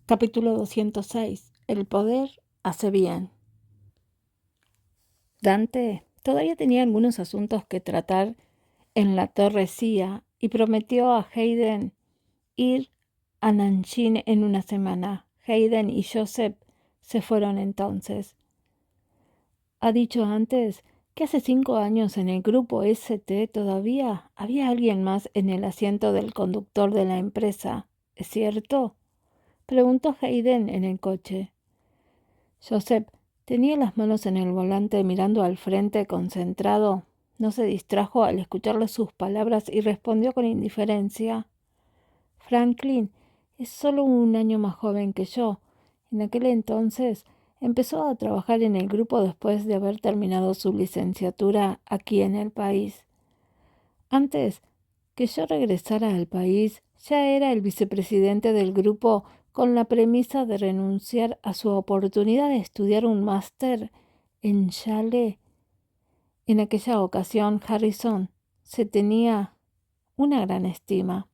Capítulo 206. El poder hace bien. Dante todavía tenía algunos asuntos que tratar en la Torre Sia y prometió a Hayden ir a Nanjing en una semana. Hayden y Joseph se fueron entonces. Ha dicho antes que hace 5 años en el grupo ST todavía había alguien más en el asiento del conductor de la empresa. ¿Es cierto?, preguntó Hayden en el coche. Joseph tenía las manos en el volante mirando al frente concentrado. No se distrajo al escucharle sus palabras y respondió con indiferencia. Franklin es solo 1 año más joven que yo. En aquel entonces empezó a trabajar en el grupo después de haber terminado su licenciatura aquí en el país. Antes que yo regresara al país, ya era el vicepresidente del grupo con la premisa de renunciar a su oportunidad de estudiar un máster en Yale. En aquella ocasión, Harrison se tenía una gran estima.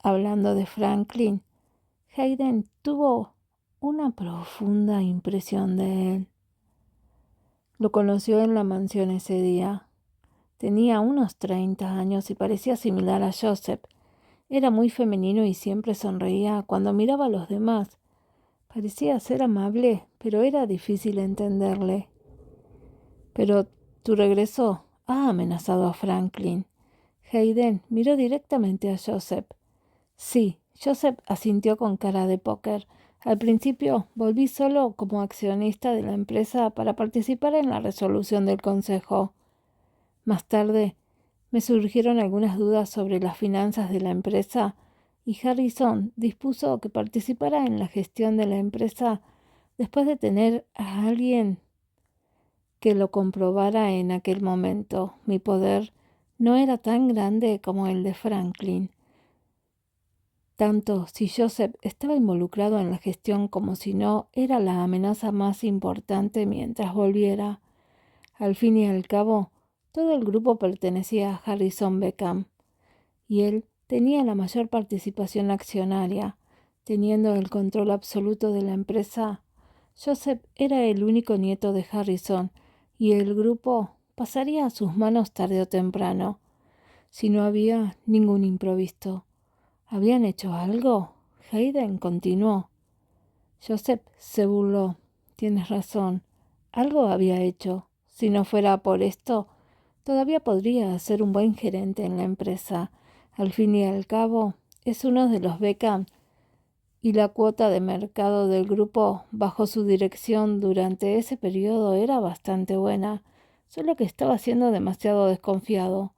Hablando de Franklin, Hayden tuvo una profunda impresión de él. Lo conoció en la mansión ese día. Tenía unos 30 años y parecía similar a Joseph. Era muy femenino y siempre sonreía cuando miraba a los demás. Parecía ser amable, pero era difícil entenderle. Pero tu regreso ha amenazado a Franklin. Hayden miró directamente a Joseph. Sí, Joseph asintió con cara de póker. Al principio volví solo como accionista de la empresa para participar en la resolución del consejo. Más tarde me surgieron algunas dudas sobre las finanzas de la empresa y Harrison dispuso que participara en la gestión de la empresa después de tener a alguien que lo comprobara en aquel momento. Mi poder no era tan grande como el de Franklin, tanto si Joseph estaba involucrado en la gestión como si no, era la amenaza más importante mientras volviera. Al fin y al cabo, todo el grupo pertenecía a Harrison Beckham, y él tenía la mayor participación accionaria, teniendo el control absoluto de la empresa. Joseph era el único nieto de Harrison, y el grupo pasaría a sus manos tarde o temprano, si no había ningún imprevisto. ¿Habían hecho algo? Hayden continuó. Joseph se burló. Tienes razón. Algo había hecho. Si no fuera por esto, todavía podría ser un buen gerente en la empresa. Al fin y al cabo, es uno de los Beckham y la cuota de mercado del grupo bajo su dirección durante ese periodo era bastante buena, solo que estaba siendo demasiado desconfiado.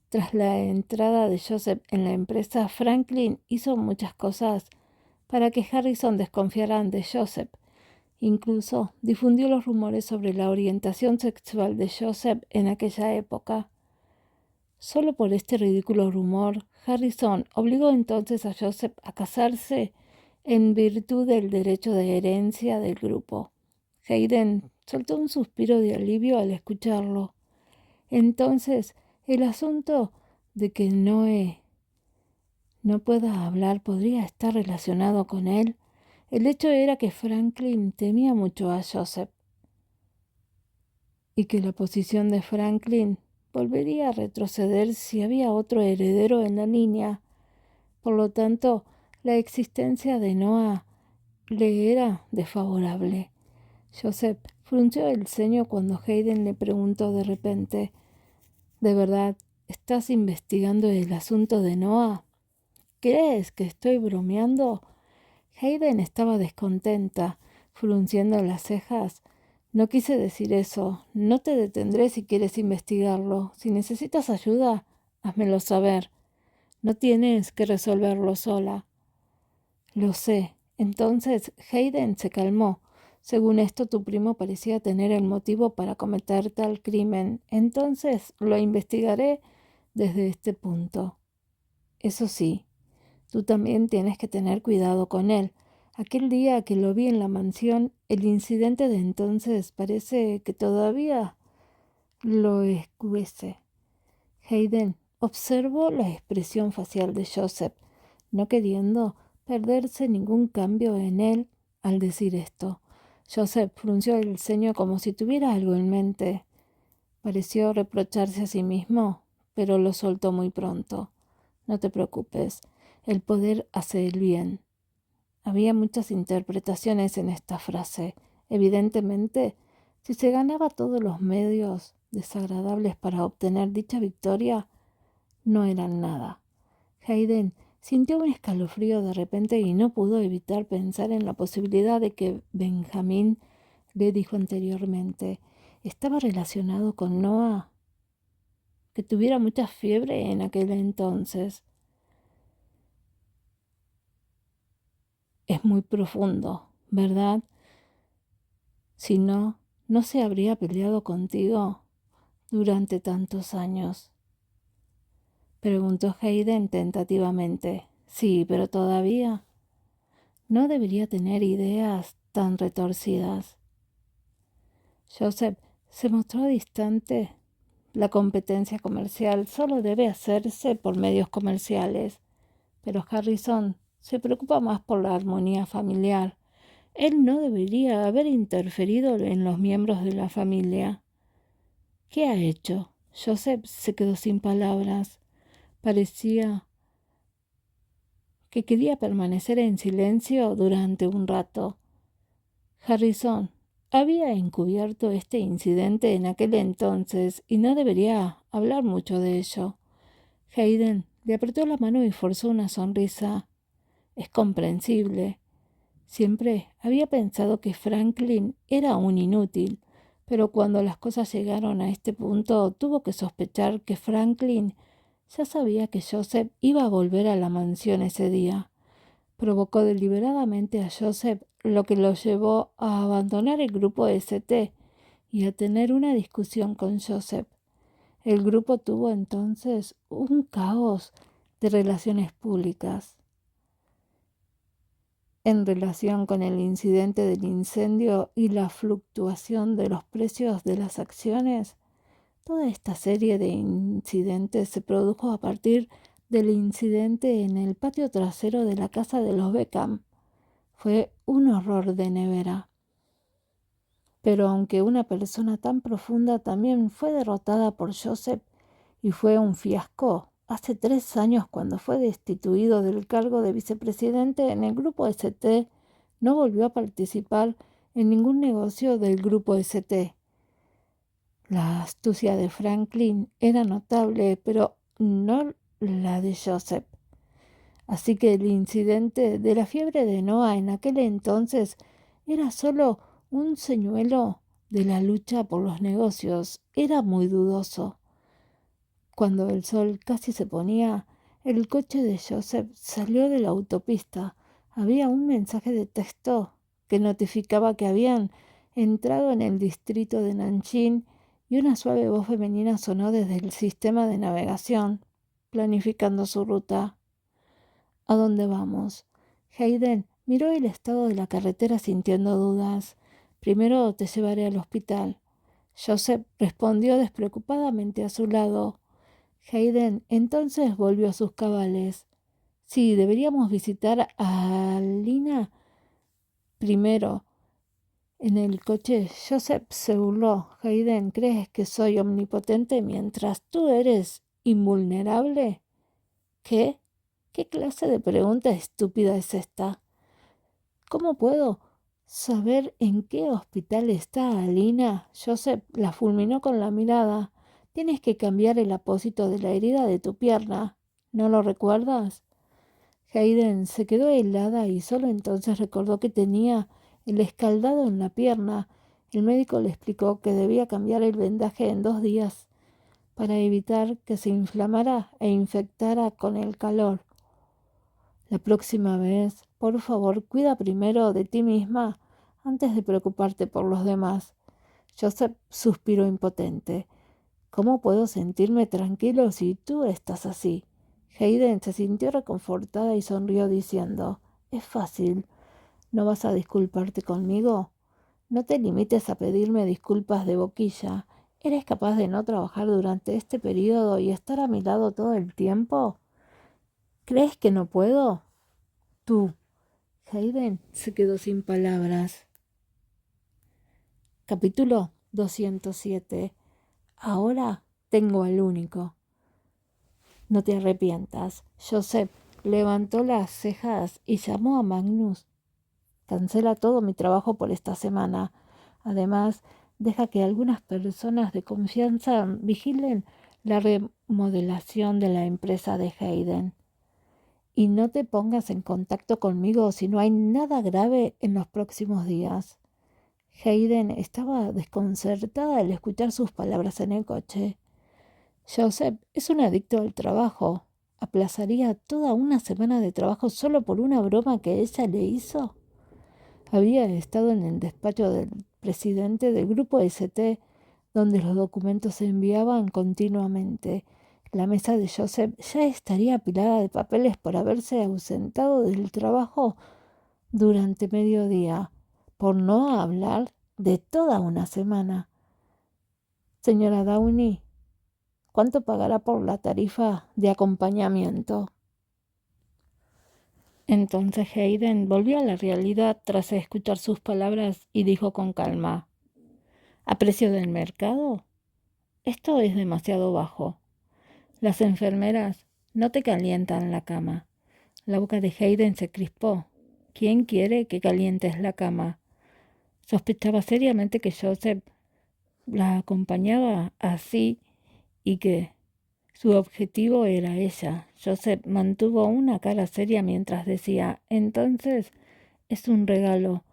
Tras la entrada de Joseph en la empresa, Franklin hizo muchas cosas para que Harrison desconfiara de Joseph. Incluso difundió los rumores sobre la orientación sexual de Joseph en aquella época. Solo por este ridículo rumor, Harrison obligó entonces a Joseph a casarse en virtud del derecho de herencia del grupo. Hayden soltó un suspiro de alivio al escucharlo. Entonces, el asunto de que Noé no pueda hablar podría estar relacionado con él. El hecho era que Franklin temía mucho a Joseph y que la posición de Franklin volvería a retroceder si había otro heredero en la línea. Por lo tanto, la existencia de Noah le era desfavorable. Joseph frunció el ceño cuando Hayden le preguntó de repente: ¿De verdad estás investigando el asunto de Noah? ¿Crees que estoy bromeando? Hayden estaba descontenta, frunciendo las cejas. No quise decir eso. No te detendré si quieres investigarlo. Si necesitas ayuda, házmelo saber. No tienes que resolverlo sola. Lo sé. Entonces Hayden se calmó. Según esto, tu primo parecía tener el motivo para cometer tal crimen. Entonces lo investigaré desde este punto. Eso sí, tú también tienes que tener cuidado con él. Aquel día que lo vi en la mansión, el incidente de entonces parece que todavía lo escuece. Hayden observó la expresión facial de Joseph, no queriendo perderse ningún cambio en él al decir esto. Joseph frunció el ceño como si tuviera algo en mente. Pareció reprocharse a sí mismo, pero lo soltó muy pronto. No te preocupes, el poder hace el bien. Había muchas interpretaciones en esta frase. Evidentemente, si se ganaba todos los medios desagradables para obtener dicha victoria, no eran nada. Hayden sintió un escalofrío de repente y no pudo evitar pensar en la posibilidad de que Benjamín le dijo anteriormente estaba relacionado con Noah, que tuviera mucha fiebre en aquel entonces. Es muy profundo, ¿verdad? Si no, no se habría peleado contigo durante tantos años. Preguntó Hayden tentativamente. Sí, pero todavía no debería tener ideas tan retorcidas. Joseph se mostró distante. La competencia comercial solo debe hacerse por medios comerciales, pero Harrison se preocupa más por la armonía familiar. Él no debería haber interferido en los miembros de la familia. ¿Qué ha hecho? Joseph se quedó sin palabras. Parecía que quería permanecer en silencio durante un rato. Harrison había encubierto este incidente en aquel entonces y no debería hablar mucho de ello. Hayden le apretó la mano y forzó una sonrisa. Es comprensible. Siempre había pensado que Franklin era un inútil, pero cuando las cosas llegaron a este punto tuvo que sospechar que Franklin ya sabía que Joseph iba a volver a la mansión ese día. Provocó deliberadamente a Joseph, lo que lo llevó a abandonar el grupo ST y a tener una discusión con Joseph. El grupo tuvo entonces un caos de relaciones públicas. En relación con el incidente del incendio y la fluctuación de los precios de las acciones, toda esta serie de incidentes se produjo a partir del incidente en el patio trasero de la casa de los Beckham. Fue un horror de nevera. Pero aunque una persona tan profunda también fue derrotada por Joseph y fue un fiasco, hace 3 años cuando fue destituido del cargo de vicepresidente en el grupo ST, no volvió a participar en ningún negocio del grupo ST. La astucia de Franklin era notable, pero no la de Joseph. Así que el incidente de la fiebre de Noah en aquel entonces era solo un señuelo de la lucha por los negocios. Era muy dudoso. Cuando el sol casi se ponía, el coche de Joseph salió de la autopista. Había un mensaje de texto que notificaba que habían entrado en el distrito de Nanjing y una suave voz femenina sonó desde el sistema de navegación, planificando su ruta. ¿A dónde vamos? Hayden miró el estado de la carretera sintiendo dudas. Primero te llevaré al hospital. Joseph respondió despreocupadamente a su lado. Hayden entonces volvió a sus cabales. Sí, deberíamos visitar a Lina primero. En el coche, Joseph se burló. Hayden, ¿crees que soy omnipotente mientras tú eres invulnerable? ¿Qué? ¿Qué clase de pregunta estúpida es esta? ¿Cómo puedo saber en qué hospital está Alina? Joseph la fulminó con la mirada. Tienes que cambiar el apósito de la herida de tu pierna. ¿No lo recuerdas? Hayden se quedó helada y solo entonces recordó que tenía el escaldado en la pierna. El médico le explicó que debía cambiar el vendaje en 2 días para evitar que se inflamara e infectara con el calor. La próxima vez, por favor, cuida primero de ti misma antes de preocuparte por los demás. Joseph suspiró impotente. ¿Cómo puedo sentirme tranquilo si tú estás así? Hayden se sintió reconfortada y sonrió diciendo, es fácil. ¿No vas a disculparte conmigo? No te limites a pedirme disculpas de boquilla. ¿Eres capaz de no trabajar durante este periodo y estar a mi lado todo el tiempo? ¿Crees que no puedo? Tú. Hayden se quedó sin palabras. Capítulo 207. Ahora tengo al único. No te arrepientas. Joseph levantó las cejas y llamó a Magnus. Cancela todo mi trabajo por esta semana. Además, deja que algunas personas de confianza vigilen la remodelación de la empresa de Hayden. Y no te pongas en contacto conmigo si no hay nada grave en los próximos días. Hayden estaba desconcertada al escuchar sus palabras en el coche. Joseph es un adicto al trabajo. ¿Aplazaría toda una semana de trabajo solo por una broma que ella le hizo? Había estado en el despacho del presidente del grupo ST, donde los documentos se enviaban continuamente. La mesa de Joseph ya estaría apilada de papeles por haberse ausentado del trabajo durante mediodía, por no hablar de toda una semana. Señora Downey, ¿cuánto pagará por la tarifa de acompañamiento? Entonces Hayden volvió a la realidad tras escuchar sus palabras y dijo con calma: ¿A precio del mercado? Esto es demasiado bajo. Las enfermeras no te calientan la cama. La boca de Hayden se crispó. ¿Quién quiere que calientes la cama? Sospechaba seriamente que Joseph la acompañaba así y que su objetivo era ella. Joseph mantuvo una cara seria mientras decía: entonces es un regalo,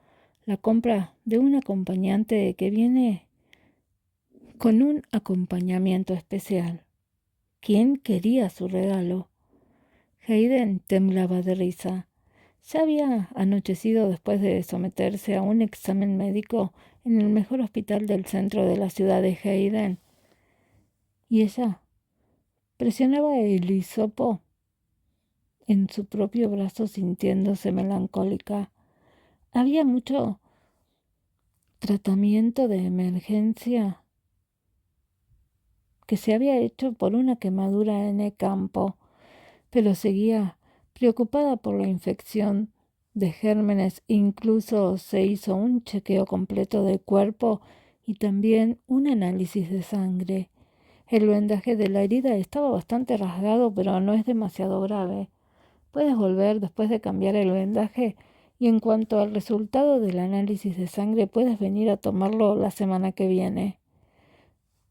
la compra de un acompañante que viene con un acompañamiento especial. ¿Quién quería su regalo? Hayden temblaba de risa. Ya había anochecido después de someterse a un examen médico en el mejor hospital del centro de la ciudad de Hayden. Y ella presionaba el hisopo en su propio brazo sintiéndose melancólica. Había mucho tratamiento de emergencia que se había hecho por una quemadura en el campo, pero seguía preocupada por la infección de gérmenes. Incluso se hizo un chequeo completo del cuerpo y también un análisis de sangre. El vendaje de la herida estaba bastante rasgado, pero no es demasiado grave. Puedes volver después de cambiar el vendaje y en cuanto al resultado del análisis de sangre puedes venir a tomarlo la semana que viene.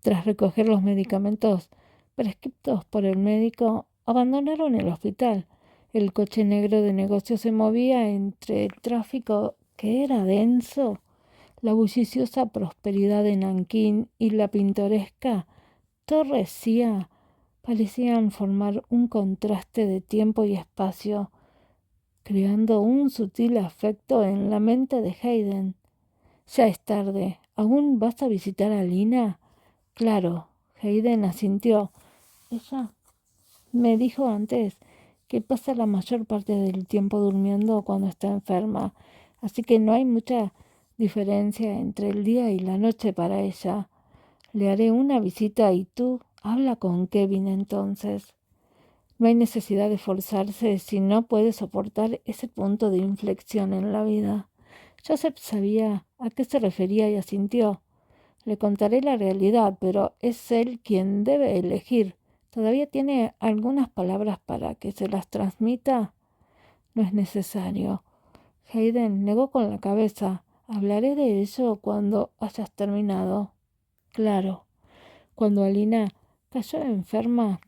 Tras recoger los medicamentos prescritos por el médico, abandonaron el hospital. El coche negro de negocio se movía entre el tráfico que era denso, la bulliciosa prosperidad de Nankín y la pintoresca Torre Sia parecían formar un contraste de tiempo y espacio, creando un sutil afecto en la mente de Hayden. Ya es tarde. ¿Aún vas a visitar a Lina? Claro, Hayden asintió. Ella me dijo antes que pasa la mayor parte del tiempo durmiendo cuando está enferma, así que no hay mucha diferencia entre el día y la noche para ella. Le haré una visita y tú habla con Kevin entonces. No hay necesidad de forzarse si no puede soportar ese punto de inflexión en la vida. Joseph sabía a qué se refería y asintió. Le contaré la realidad, pero es él quien debe elegir. ¿Todavía tiene algunas palabras para que se las transmita? No es necesario. Hayden negó con la cabeza. Hablaré de eso cuando hayas terminado. Claro. Cuando Alina cayó enferma,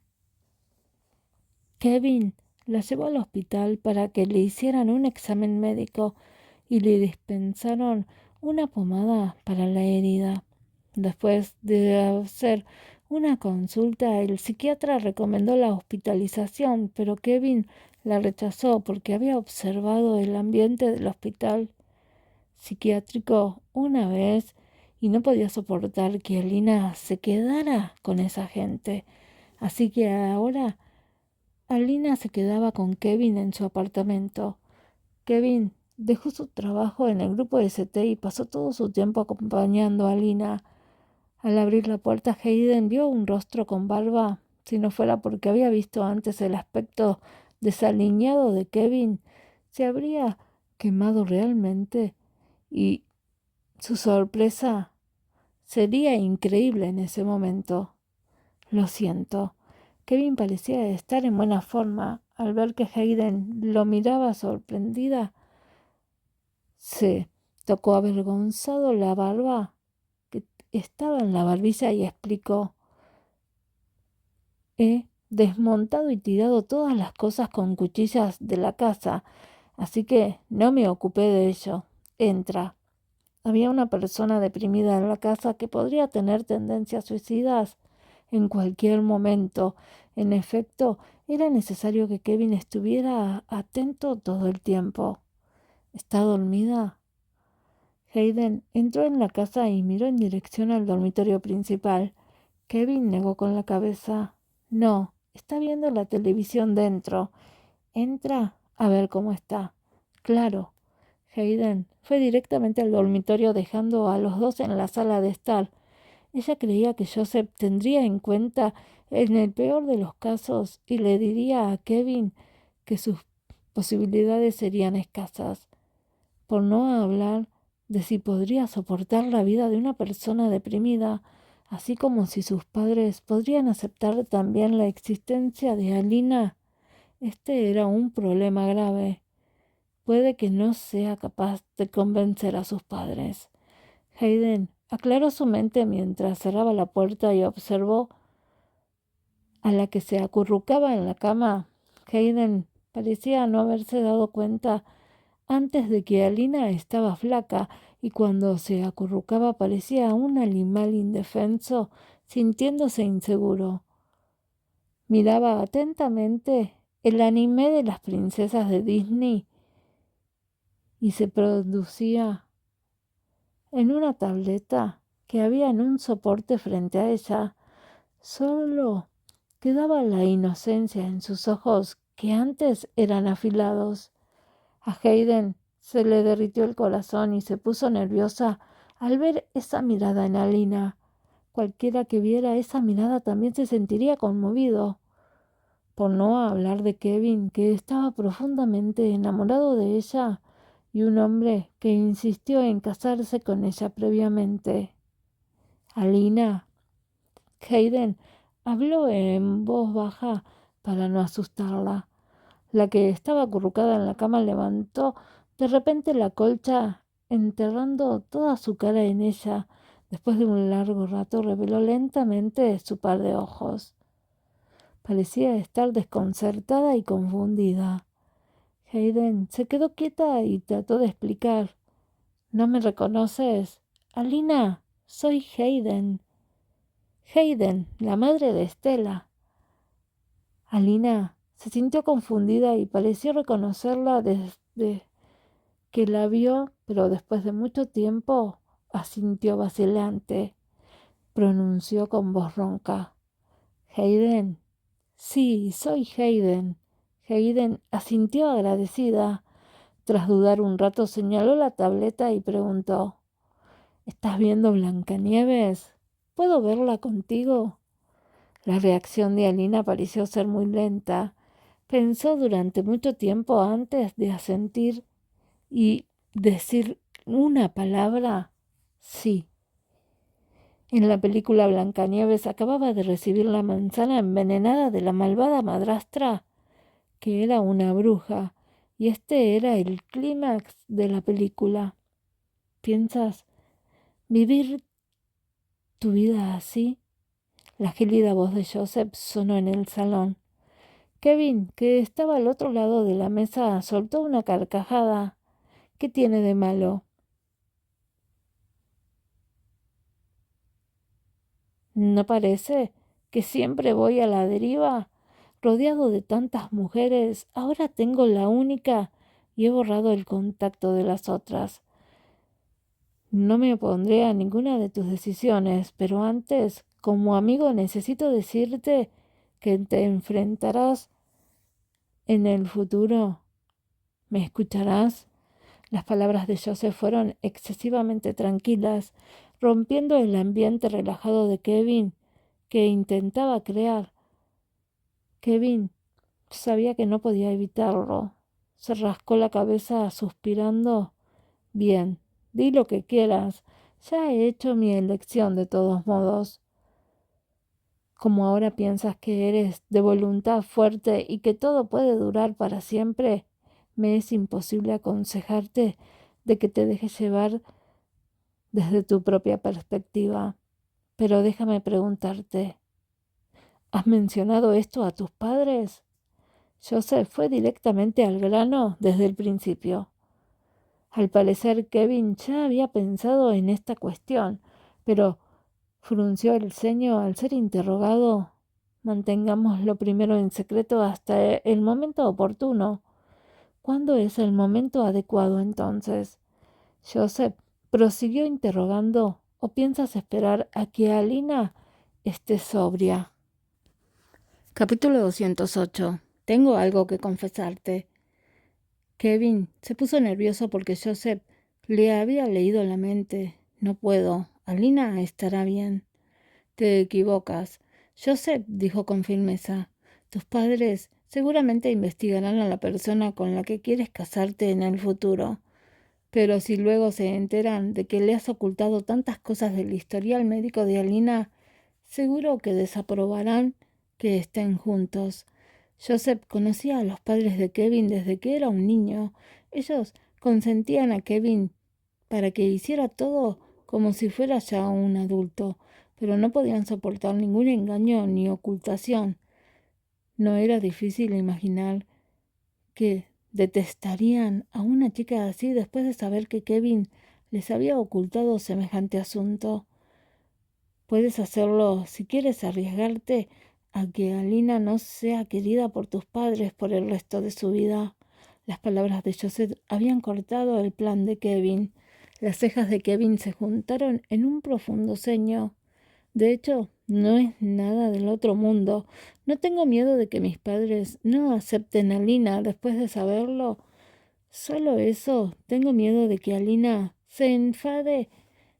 Kevin la llevó al hospital para que le hicieran un examen médico y le dispensaron una pomada para la herida. Después de hacer una consulta, el psiquiatra recomendó la hospitalización, pero Kevin la rechazó porque había observado el ambiente del hospital psiquiátrico una vez y no podía soportar que Alina se quedara con esa gente. Así que ahora Alina se quedaba con Kevin en su apartamento. Kevin dejó su trabajo en el grupo ST y pasó todo su tiempo acompañando a Alina. Al abrir la puerta, Hayden vio un rostro con barba. Si no fuera porque había visto antes el aspecto desaliñado de Kevin, ¿Se habría quemado realmente? Y su sorpresa sería increíble en ese momento. Lo siento. Kevin parecía estar en buena forma. Al ver que Hayden lo miraba sorprendida, se tocó avergonzado la barba que estaba en la barbilla y explicó: He desmontado y tirado todas las cosas con cuchillas de la casa, así que no me ocupé de ello. Entra. Había una persona deprimida en la casa que podría tener tendencias suicidas en cualquier momento. En efecto, era necesario que Kevin estuviera atento todo el tiempo. ¿Está dormida? Hayden entró en la casa y miró en dirección al dormitorio principal. Kevin negó con la cabeza. No, está viendo la televisión dentro. Entra a ver cómo está. Claro. Hayden fue directamente al dormitorio dejando a los dos en la sala de estar. Ella creía que Joseph tendría en cuenta en el peor de los casos y le diría a Kevin que sus posibilidades serían escasas, por no hablar de si podría soportar la vida de una persona deprimida, así como si sus padres podrían aceptar también la existencia de Alina. Este era un problema grave. Puede que no sea capaz de convencer a sus padres. Hayden aclaró su mente mientras cerraba la puerta y observó a la que se acurrucaba en la cama. Hayden parecía no haberse dado cuenta antes de que Alina estaba flaca y cuando se acurrucaba parecía un animal indefenso, sintiéndose inseguro. Miraba atentamente el anime de las princesas de Disney y se producía en una tableta que había en un soporte frente a ella. Solo quedaba la inocencia en sus ojos que antes eran afilados. A Hayden se le derritió el corazón y se puso nerviosa al ver esa mirada en Alina. Cualquiera que viera esa mirada también se sentiría conmovido. Por no hablar de Kevin, que estaba profundamente enamorado de ella, y un hombre que insistió en casarse con ella previamente. Alina. Hayden habló en voz baja para no asustarla. La que estaba acurrucada en la cama levantó de repente la colcha, enterrando toda su cara en ella. Después de un largo rato reveló lentamente su par de ojos. Parecía estar desconcertada y confundida. Hayden se quedó quieta y trató de explicar. ¿No me reconoces? Alina, soy Hayden. Hayden, la madre de Estela. Alina se sintió confundida y pareció reconocerla desde que la vio, pero después de mucho tiempo asintió vacilante. Pronunció con voz ronca. Hayden. Sí, soy Hayden. Hayden asintió agradecida. Tras dudar un rato señaló la tableta y preguntó: ¿Estás viendo Blancanieves? ¿Puedo verla contigo? La reacción de Alina pareció ser muy lenta. Pensó durante mucho tiempo antes de asentir y decir una palabra: sí. En la película Blancanieves acababa de recibir la manzana envenenada de la malvada madrastra, que era una bruja, y este era el clímax de la película. ¿Piensas vivir tu vida así? La gélida voz de Joseph sonó en el salón. Kevin, que estaba al otro lado de la mesa, soltó una carcajada. ¿Qué tiene de malo? ¿No parece que siempre voy a la deriva? Rodeado de tantas mujeres, ahora tengo la única y he borrado el contacto de las otras. No me opondré a ninguna de tus decisiones, pero antes, como amigo, necesito decirte que te enfrentarás en el futuro. ¿Me escucharás? Las palabras de Joseph fueron excesivamente tranquilas, rompiendo el ambiente relajado de Kevin que intentaba crear. Kevin sabía que no podía evitarlo. se rascó la cabeza suspirando. Bien, di lo que quieras. Ya he hecho mi elección de todos modos. Como ahora piensas que eres de voluntad fuerte y que todo puede durar para siempre, me es imposible aconsejarte de que te dejes llevar desde tu propia perspectiva. Pero déjame preguntarte, ¿has mencionado esto a tus padres? Joseph fue directamente al grano desde el principio. Al parecer, Kevin ya había pensado en esta cuestión, pero frunció el ceño al ser interrogado. Mantengámoslo primero en secreto hasta el momento oportuno. ¿Cuándo es el momento adecuado entonces? Joseph prosiguió interrogando. ¿O piensas esperar a que Alina esté sobria? Capítulo 208. Tengo algo que confesarte. Kevin se puso nervioso porque Joseph le había leído la mente. No puedo. Alina estará bien. Te equivocas. Joseph dijo con firmeza. Tus padres seguramente investigarán a la persona con la que quieres casarte en el futuro. Pero si luego se enteran de que le has ocultado tantas cosas del historial médico de Alina, seguro que desaprobarán que estén juntos. Joseph conocía a los padres de Kevin desde que era un niño. Ellos consentían a Kevin para que hiciera todo como si fuera ya un adulto, pero no podían soportar ningún engaño ni ocultación. No era difícil imaginar que detestarían a una chica así después de saber que Kevin les había ocultado semejante asunto. Puedes hacerlo si quieres arriesgarte a que Alina no sea querida por tus padres por el resto de su vida. Las palabras de Joseph habían cortado el plan de Kevin. Las cejas de Kevin se juntaron en un profundo ceño. De hecho, no es nada del otro mundo. No tengo miedo de que mis padres no acepten a Alina después de saberlo. Solo eso, tengo miedo de que Alina se enfade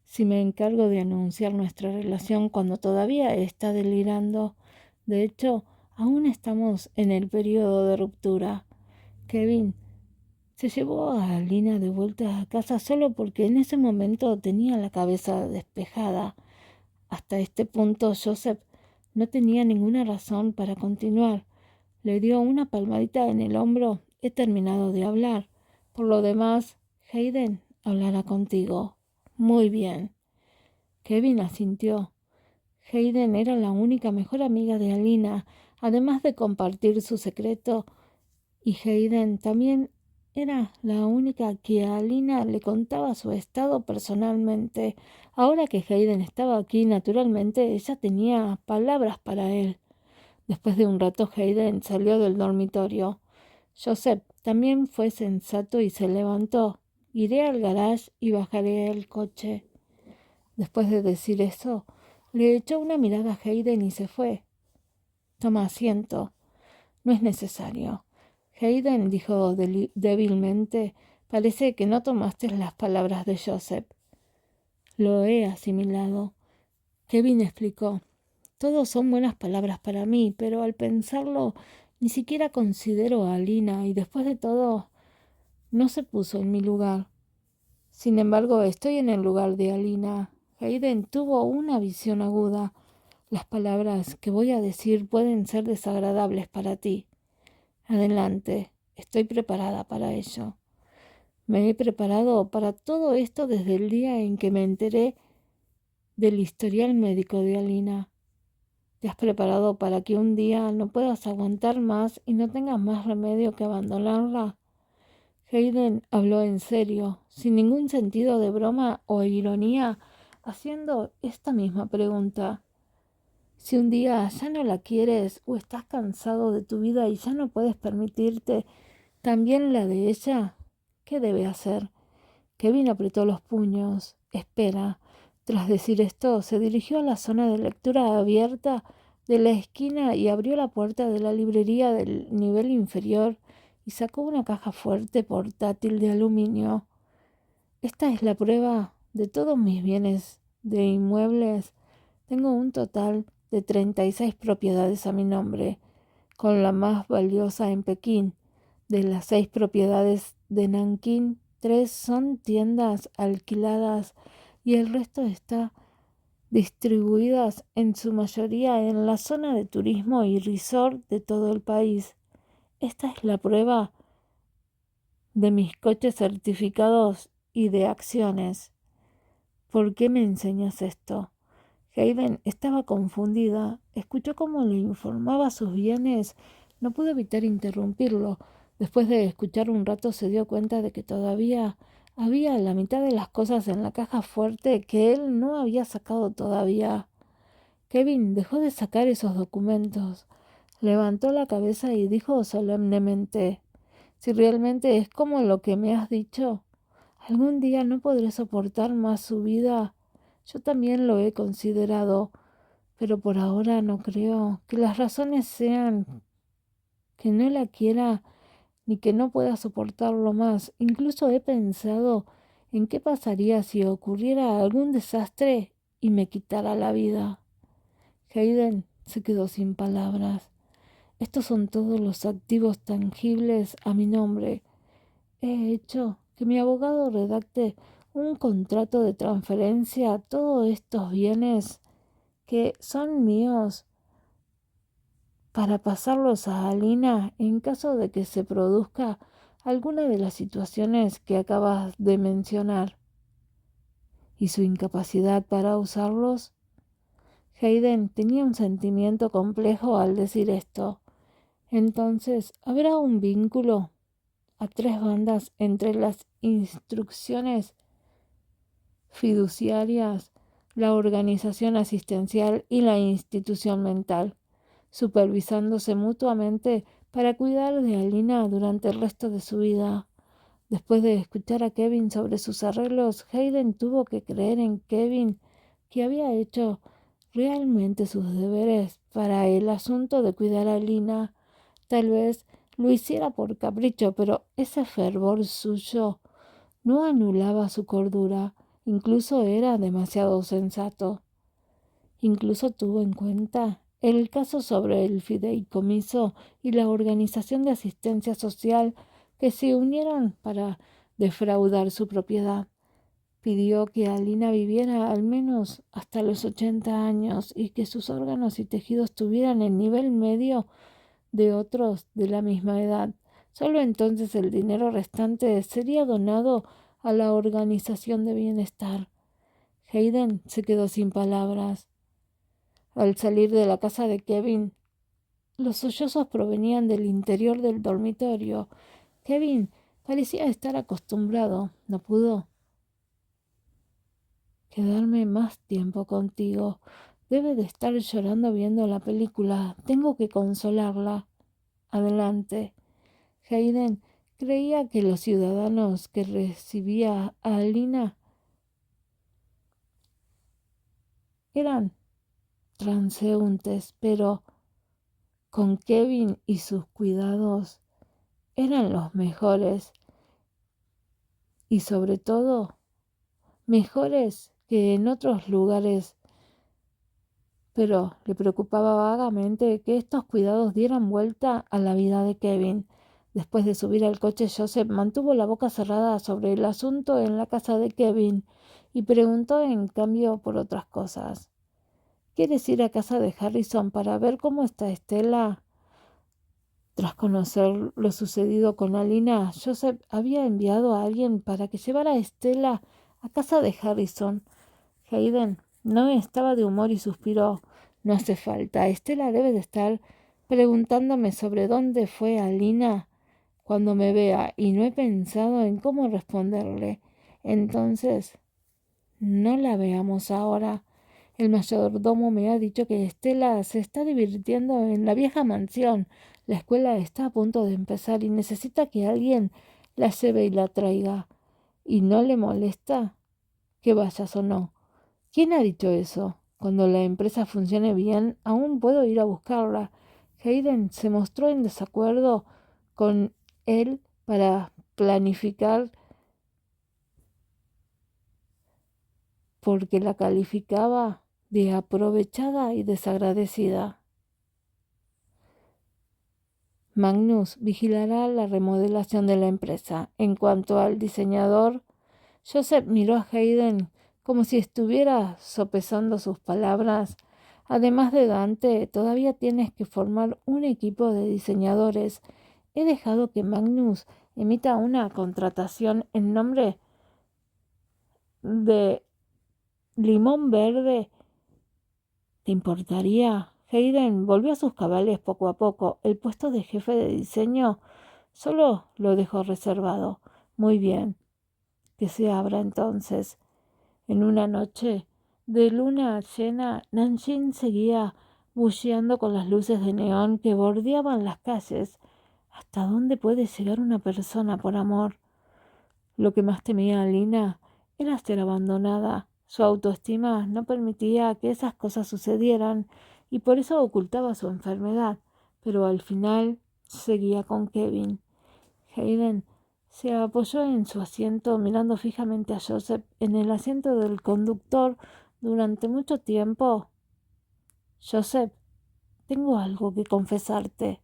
si me encargo de anunciar nuestra relación cuando todavía está delirando. De hecho, aún estamos en el periodo de ruptura. Kevin se llevó a Alina de vuelta a casa solo porque en ese momento tenía la cabeza despejada. Hasta este punto, Joseph no tenía ninguna razón para continuar. Le dio una palmadita en el hombro. He terminado de hablar. Por lo demás, Hayden hablará contigo. Muy bien. Kevin asintió. Hayden era la única mejor amiga de Alina, además de compartir su secreto, y Hayden también era la única que a Alina le contaba su estado personalmente. Ahora que Hayden estaba aquí, naturalmente, ella tenía palabras para él. Después de un rato, Hayden salió del dormitorio. Joseph también fue sensato y se levantó. Iré al garage y bajaré el coche. Después de decir eso, le echó una mirada a Hayden y se fue. Toma asiento. No es necesario. Hayden dijo débilmente. Parece que no tomaste las palabras de Joseph. Lo he asimilado. Kevin explicó. Todos son buenas palabras para mí, pero al pensarlo, ni siquiera considero a Alina y después de todo, no se puso en mi lugar. Sin embargo, estoy en el lugar de Alina. Hayden tuvo una visión aguda. Las palabras que voy a decir pueden ser desagradables para ti. Adelante, estoy preparada para ello. Me he preparado para todo esto desde el día en que me enteré del historial médico de Alina. Te has preparado para que un día no puedas aguantar más y no tengas más remedio que abandonarla. Hayden habló en serio, sin ningún sentido de broma o ironía, haciendo esta misma pregunta. Si un día ya no la quieres o estás cansado de tu vida y ya no puedes permitirte también la de ella, ¿qué debe hacer? Kevin apretó los puños. Espera. Tras decir esto, se dirigió a la zona de lectura abierta de la esquina y abrió la puerta de la librería del nivel inferior y sacó una caja fuerte portátil de aluminio. Esta es la prueba de todos mis bienes de inmuebles. Tengo un total de 36 propiedades a mi nombre, con la más valiosa en Pekín, De las 6 propiedades de Nankín, 3 son tiendas alquiladas y el resto está distribuidas en su mayoría en la zona de turismo y resort de todo el país. Esta es la prueba de mis coches certificados y de acciones. ¿Por qué me enseñas esto? Hayden estaba confundida. Escuchó cómo le informaba sus bienes. No pudo evitar interrumpirlo. Después de escuchar un rato se dio cuenta de que todavía había la mitad de las cosas en la caja fuerte que él no había sacado todavía. Kevin dejó de sacar esos documentos. Levantó la cabeza y dijo solemnemente: si realmente es como lo que me has dicho, algún día no podré soportar más su vida. Yo también lo he considerado, pero por ahora no creo que las razones sean que no la quiera ni que no pueda soportarlo más. Incluso he pensado en qué pasaría si ocurriera algún desastre y me quitara la vida. Hayden se quedó sin palabras. Estos son todos los activos tangibles a mi nombre. He hecho que mi abogado redacte un contrato de transferencia a todos estos bienes que son míos para pasarlos a Alina en caso de que se produzca alguna de las situaciones que acabas de mencionar. ¿Y su incapacidad para usarlos? Hayden tenía un sentimiento complejo al decir esto. Entonces, ¿habrá un vínculo a 3 bandas entre las instrucciones fiduciarias, la organización asistencial y la institución mental, supervisándose mutuamente para cuidar de Alina durante el resto de su vida? Después de escuchar a Kevin sobre sus arreglos, Hayden tuvo que creer en Kevin, que había hecho realmente sus deberes para el asunto de cuidar a Alina. Tal vez lo hiciera por capricho, pero ese fervor suyo no anulaba su cordura, incluso era demasiado sensato. Incluso tuvo en cuenta el caso sobre el fideicomiso y la organización de asistencia social que se unieron para defraudar su propiedad. Pidió que Alina viviera al menos hasta los 80 años y que sus órganos y tejidos tuvieran el nivel medio de otros de la misma edad. Solo entonces el dinero restante sería donado a la organización de bienestar. Hayden se quedó sin palabras. Al salir de la casa de Kevin, los sollozos provenían del interior del dormitorio. Kevin parecía estar acostumbrado. No pudo quedarme más tiempo contigo. Debe de estar llorando viendo la película. Tengo que consolarla. Adelante. Hayden creía que los ciudadanos que recibía a Alina eran transeúntes, pero con Kevin y sus cuidados eran los mejores y sobre todo mejores que en otros lugares, pero le preocupaba vagamente que estos cuidados dieran vuelta a la vida de Kevin. Después de subir al coche, Joseph mantuvo la boca cerrada sobre el asunto en la casa de Kevin y preguntó en cambio por otras cosas. ¿Quieres ir a casa de Harrison para ver cómo está Estela? Tras conocer lo sucedido con Alina, Joseph había enviado a alguien para que llevara a Estela a casa de Harrison. Hayden no estaba de humor y suspiró. No hace falta. Estela debe de estar preguntándome sobre dónde fue Alina cuando me vea y no he pensado en cómo responderle. Entonces, no la veamos ahora. El mayordomo me ha dicho que Estela se está divirtiendo en la vieja mansión. La escuela está a punto de empezar y necesita que alguien la lleve y la traiga. ¿Y no le molesta que vayas o no? ¿Quién ha dicho eso? Cuando la empresa funcione bien, aún puedo ir a buscarla. Hayden se mostró en desacuerdo con él para planificar porque la calificaba de aprovechada y desagradecida. Magnus vigilará la remodelación de la empresa. En cuanto al diseñador, Joseph miró a Hayden como si estuviera sopesando sus palabras. Además de Dante, todavía tienes que formar un equipo de diseñadores. He dejado que Magnus emita una contratación en nombre de Limón Verde. ¿Te importaría? Hayden volvió a sus cabales poco a poco. El puesto de jefe de diseño solo lo dejó reservado. Muy bien, que se abra entonces. En una noche de luna llena, Nanjing seguía bulleando con las luces de neón que bordeaban las calles. ¿Hasta dónde puede llegar una persona por amor? Lo que más temía Lina era ser abandonada. Su autoestima no permitía que esas cosas sucedieran y por eso ocultaba su enfermedad, pero al final seguía con Kevin. Hayden se apoyó en su asiento mirando fijamente a Joseph en el asiento del conductor durante mucho tiempo. Joseph, tengo algo que confesarte.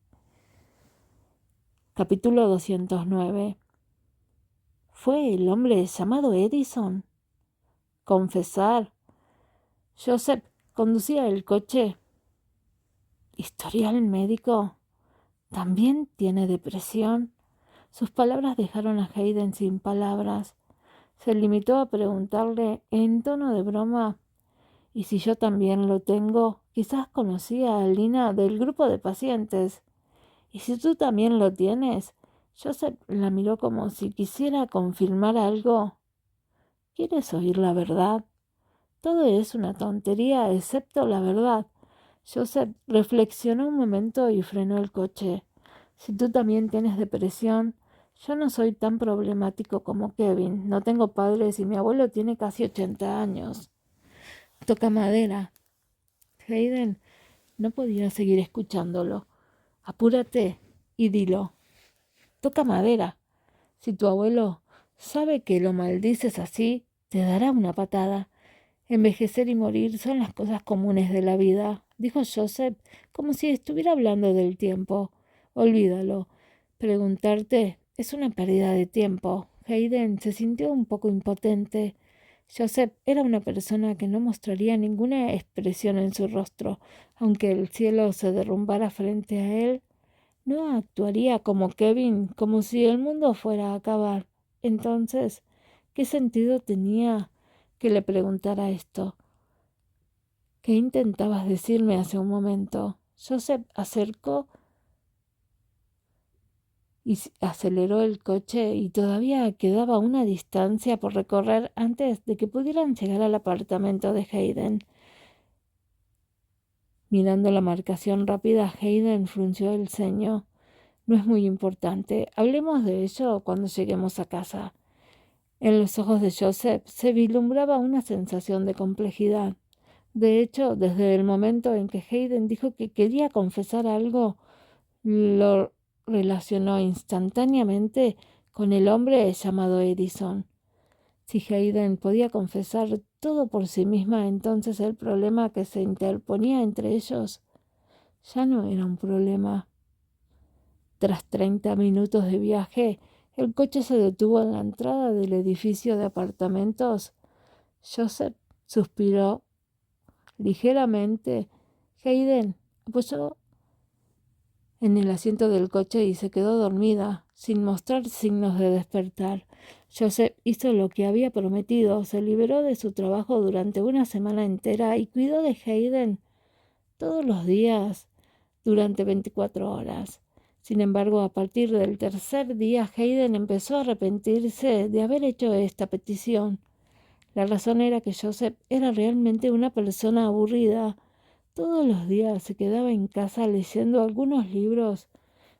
Capítulo 209. ¿Fue el hombre llamado Edison? Confesar. Joseph conducía el coche. ¿Historial médico? ¿También tiene depresión? Sus palabras dejaron a Hayden sin palabras. Se limitó a preguntarle en tono de broma: ¿y si yo también lo tengo? Quizás conocía a Lina del grupo de pacientes. ¿Y si tú también lo tienes? Joseph la miró como si quisiera confirmar algo. ¿Quieres oír la verdad? Todo es una tontería excepto la verdad. Joseph reflexionó un momento y frenó el coche. Si tú también tienes depresión, yo no soy tan problemático como Kevin. No tengo padres y mi abuelo tiene casi 80 años. Toca madera. Hayden no podía seguir escuchándolo. Apúrate y dilo. Toca madera. Si tu abuelo sabe que lo maldices así, te dará una patada. Envejecer y morir son las cosas comunes de la vida, dijo Joseph, como si estuviera hablando del tiempo. Olvídalo. Preguntarte es una pérdida de tiempo. Hayden se sintió un poco impotente. Joseph era una persona que no mostraría ninguna expresión en su rostro. Aunque el cielo se derrumbara frente a él, no actuaría como Kevin, como si el mundo fuera a acabar. Entonces, ¿qué sentido tenía que le preguntara esto? ¿Qué intentabas decirme hace un momento? Joseph acercó y aceleró el coche y todavía quedaba una distancia por recorrer antes de que pudieran llegar al apartamento de Hayden. Mirando la marcación rápida, Hayden frunció el ceño. No es muy importante. Hablemos de ello cuando lleguemos a casa. En los ojos de Joseph se vislumbraba una sensación de complejidad. De hecho, desde el momento en que Hayden dijo que quería confesar algo, lo relacionó instantáneamente con el hombre llamado Edison. Si Hayden podía confesar todo por sí misma, entonces el problema que se interponía entre ellos ya no era un problema. Tras 30 minutos de viaje, el coche se detuvo en la entrada del edificio de apartamentos. Joseph suspiró ligeramente. Hayden apoyó en el asiento del coche y se quedó dormida, sin mostrar signos de despertar. Joseph hizo lo que había prometido, se liberó de su trabajo durante una semana entera y cuidó de Hayden todos los días durante 24 horas. Sin embargo, a partir del tercer día, Hayden empezó a arrepentirse de haber hecho esta petición. La razón era que Joseph era realmente una persona aburrida. Todos los días se quedaba en casa leyendo algunos libros.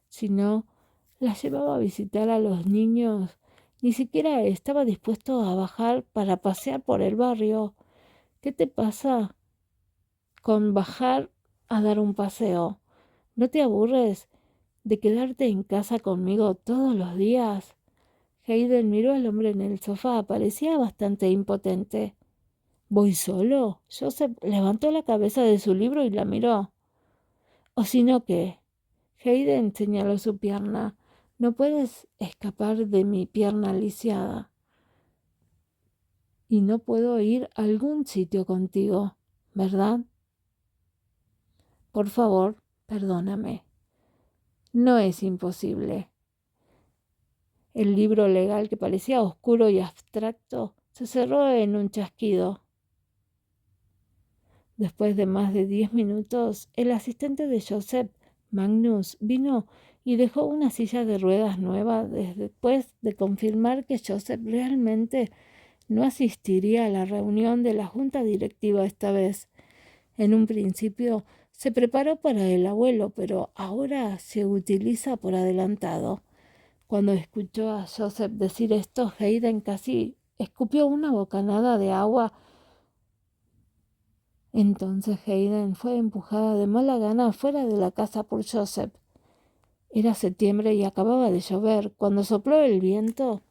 Si no, las llevaba a visitar a los niños. Ni siquiera estaba dispuesto a bajar para pasear por el barrio. ¿Qué te pasa con bajar a dar un paseo? ¿No te aburres de quedarte en casa conmigo todos los días? Hayden miró al hombre en el sofá. Parecía bastante impotente. ¿Voy solo? Joseph levantó la cabeza de su libro y la miró. ¿O si no qué? Hayden señaló su pierna. No puedes escapar de mi pierna lisiada. Y no puedo ir a algún sitio contigo, ¿verdad? Por favor, perdóname. No es imposible. El libro legal, que parecía oscuro y abstracto, se cerró en un chasquido. Después de más de 10 minutos, el asistente de Joseph, Magnus, vino y dejó una silla de ruedas nueva después de confirmar que Joseph realmente no asistiría a la reunión de la junta directiva esta vez. En un principio se preparó para el abuelo, pero ahora se utiliza por adelantado. Cuando escuchó a Joseph decir esto, Hayden casi escupió una bocanada de agua. Entonces Hayden fue empujada de mala gana fuera de la casa por Joseph. Era septiembre y acababa de llover. Cuando sopló el viento,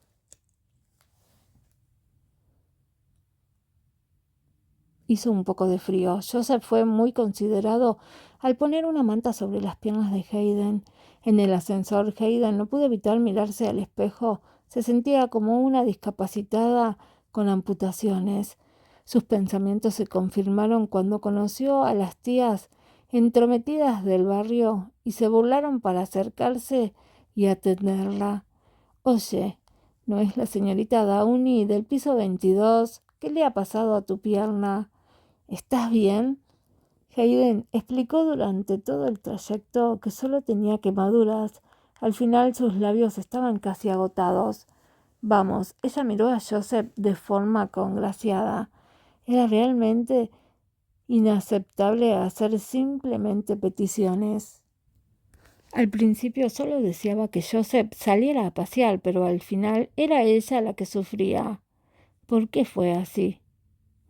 hizo un poco de frío. Joseph fue muy considerado al poner una manta sobre las piernas de Hayden. En el ascensor, Hayden no pudo evitar mirarse al espejo. Se sentía como una discapacitada con amputaciones. Sus pensamientos se confirmaron cuando conoció a las tías entrometidas del barrio y se burlaron para acercarse y atenderla. Oye, ¿no es la señorita Downey del piso 22? ¿Qué le ha pasado a tu pierna? ¿Estás bien? Hayden explicó durante todo el trayecto que solo tenía quemaduras. Al final sus labios estaban casi agotados. Vamos, ella miró a Joseph de forma congraciada. Era realmente inaceptable hacer simplemente peticiones. Al principio solo deseaba que Joseph saliera a pasear, pero al final era ella la que sufría. ¿Por qué fue así?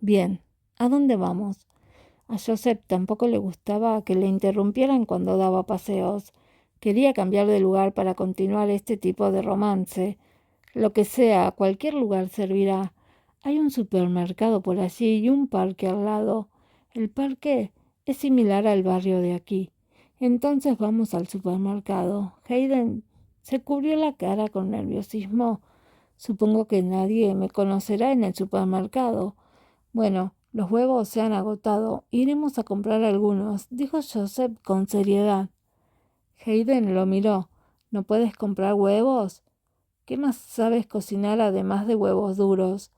Bien, ¿a dónde vamos? A Joseph tampoco le gustaba que le interrumpieran cuando daba paseos. Quería cambiar de lugar para continuar este tipo de romance. Lo que sea, cualquier lugar servirá. Hay un supermercado por allí y un parque al lado. El parque es similar al barrio de aquí. Entonces vamos al supermercado. Hayden se cubrió la cara con nerviosismo. Supongo que nadie me conocerá en el supermercado. Bueno, los huevos se han agotado. Iremos a comprar algunos, dijo Joseph con seriedad. Hayden lo miró. ¿No puedes comprar huevos? ¿Qué más sabes cocinar además de huevos duros?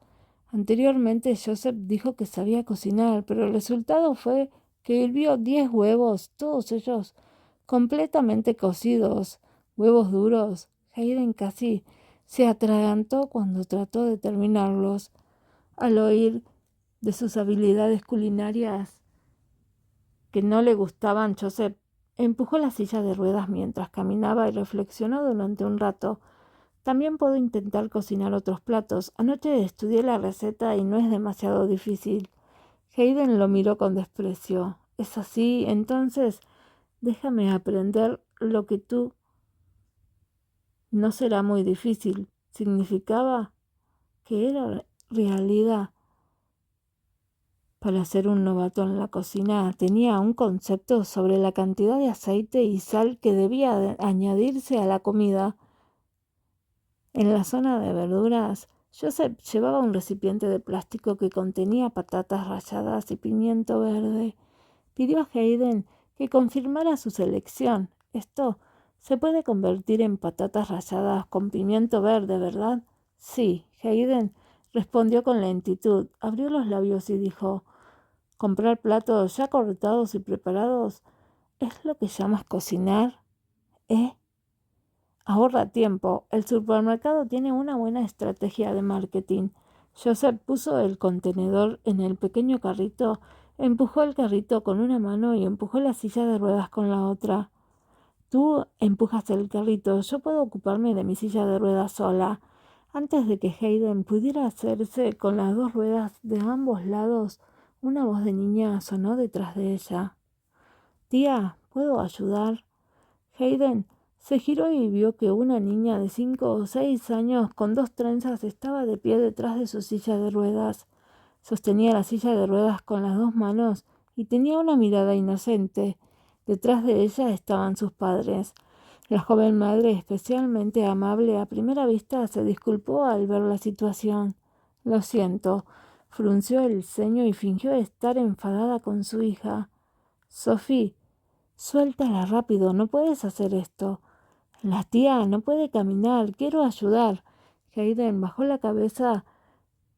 Anteriormente Joseph dijo que sabía cocinar, pero el resultado fue que hirvió 10 huevos, todos ellos completamente cocidos. Huevos duros. Hayden casi se atragantó cuando trató de terminarlos. Al oír de sus habilidades culinarias que no le gustaban, Joseph empujó la silla de ruedas mientras caminaba y reflexionó durante un rato. También puedo intentar cocinar otros platos. Anoche estudié la receta y no es demasiado difícil. Hayden lo miró con desprecio. ¿Es así? Entonces, déjame aprender lo que tú. No será muy difícil. Significaba que era realidad. Para ser un novato en la cocina, tenía un concepto sobre la cantidad de aceite y sal que debía añadirse a la comida. En la zona de verduras, Joseph llevaba un recipiente de plástico que contenía patatas ralladas y pimiento verde. Pidió a Hayden que confirmara su selección. Esto se puede convertir en patatas ralladas con pimiento verde, ¿verdad? Sí, Hayden respondió con lentitud. Abrió los labios y dijo: ¿comprar platos ya cortados y preparados es lo que llamas cocinar? ¿Eh? Ahorra tiempo. El supermercado tiene una buena estrategia de marketing. Joseph puso el contenedor en el pequeño carrito, empujó el carrito con una mano y empujó la silla de ruedas con la otra. Tú empujas el carrito, yo puedo ocuparme de mi silla de ruedas sola. Antes de que Hayden pudiera hacerse con las dos ruedas de ambos lados, una voz de niña sonó detrás de ella. Tía, ¿puedo ayudar? Hayden se giró y vio que una niña de 5 o 6 años con dos trenzas estaba de pie detrás de su silla de ruedas. Sostenía la silla de ruedas con las dos manos y tenía una mirada inocente. Detrás de ella estaban sus padres. La joven madre, especialmente amable a primera vista, se disculpó al ver la situación. Lo siento, frunció el ceño y fingió estar enfadada con su hija. Sophie, suéltala rápido, no puedes hacer esto. La tía no puede caminar, quiero ayudar. Hayden bajó la cabeza,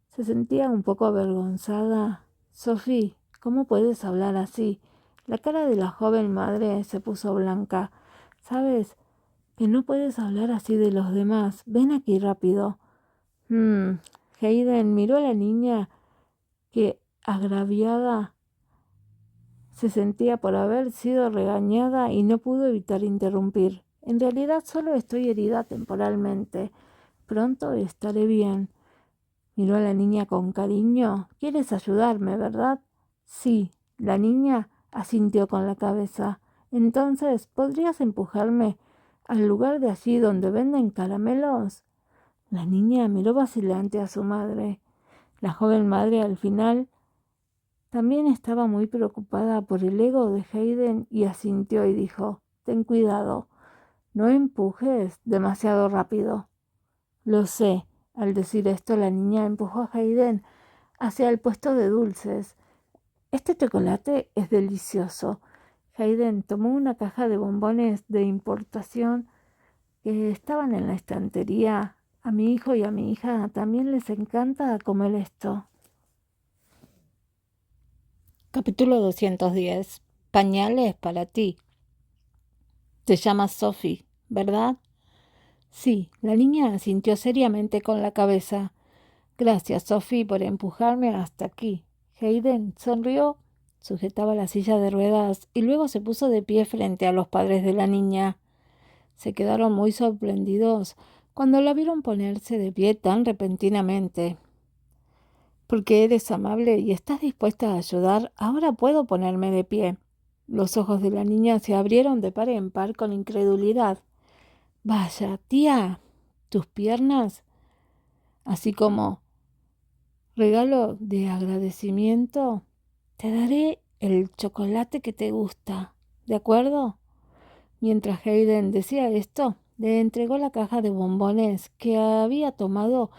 se sentía un poco avergonzada. Sophie, ¿cómo puedes hablar así? La cara de la joven madre se puso blanca. ¿Sabes que no puedes hablar así de los demás? Ven aquí rápido. Hayden miró a la niña que, agraviada, se sentía por haber sido regañada y no pudo evitar interrumpir. En realidad solo estoy herida temporalmente. Pronto estaré bien. Miró a la niña con cariño. ¿Quieres ayudarme, verdad? Sí. La niña asintió con la cabeza. Entonces, ¿podrías empujarme al lugar de allí donde venden caramelos? La niña miró vacilante a su madre. La joven madre al final también estaba muy preocupada por el ego de Hayden y asintió y dijo, ten cuidado, no empujes demasiado rápido. Lo sé. Al decir esto, la niña empujó a Hayden hacia el puesto de dulces. Este chocolate es delicioso. Hayden tomó una caja de bombones de importación que estaban en la estantería. A mi hijo y a mi hija también les encanta comer esto. Capítulo 210. Pañales para ti. Te llamas Sophie, ¿verdad? Sí, la niña asintió seriamente con la cabeza. Gracias, Sophie, por empujarme hasta aquí. Hayden sonrió, sujetaba la silla de ruedas y luego se puso de pie frente a los padres de la niña. Se quedaron muy sorprendidos cuando la vieron ponerse de pie tan repentinamente. Porque eres amable y estás dispuesta a ayudar, ahora puedo ponerme de pie. Los ojos de la niña se abrieron de par en par con incredulidad. Vaya, tía, tus piernas, así como regalo de agradecimiento, te daré el chocolate que te gusta, ¿de acuerdo? Mientras Hayden decía esto, le entregó la caja de bombones que había tomado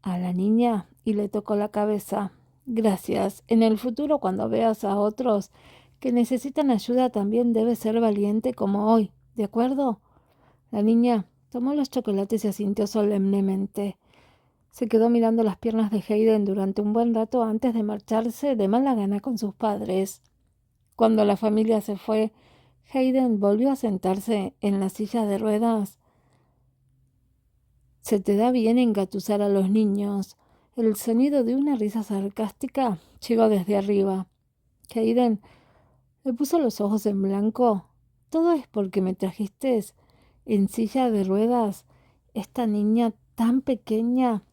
a la niña y le tocó la cabeza. Gracias. En el futuro, cuando veas a otros que necesitan ayuda, también debes ser valiente como hoy, ¿de acuerdo? La niña tomó los chocolates y asintió solemnemente. Se quedó mirando las piernas de Hayden durante un buen rato antes de marcharse de mala gana con sus padres. Cuando la familia se fue, Hayden volvió a sentarse en la silla de ruedas. Se te da bien engatusar a los niños. El sonido de una risa sarcástica llegó desde arriba. Hayden le puso los ojos en blanco. Todo es porque me trajiste en silla de ruedas. Esta niña tan pequeña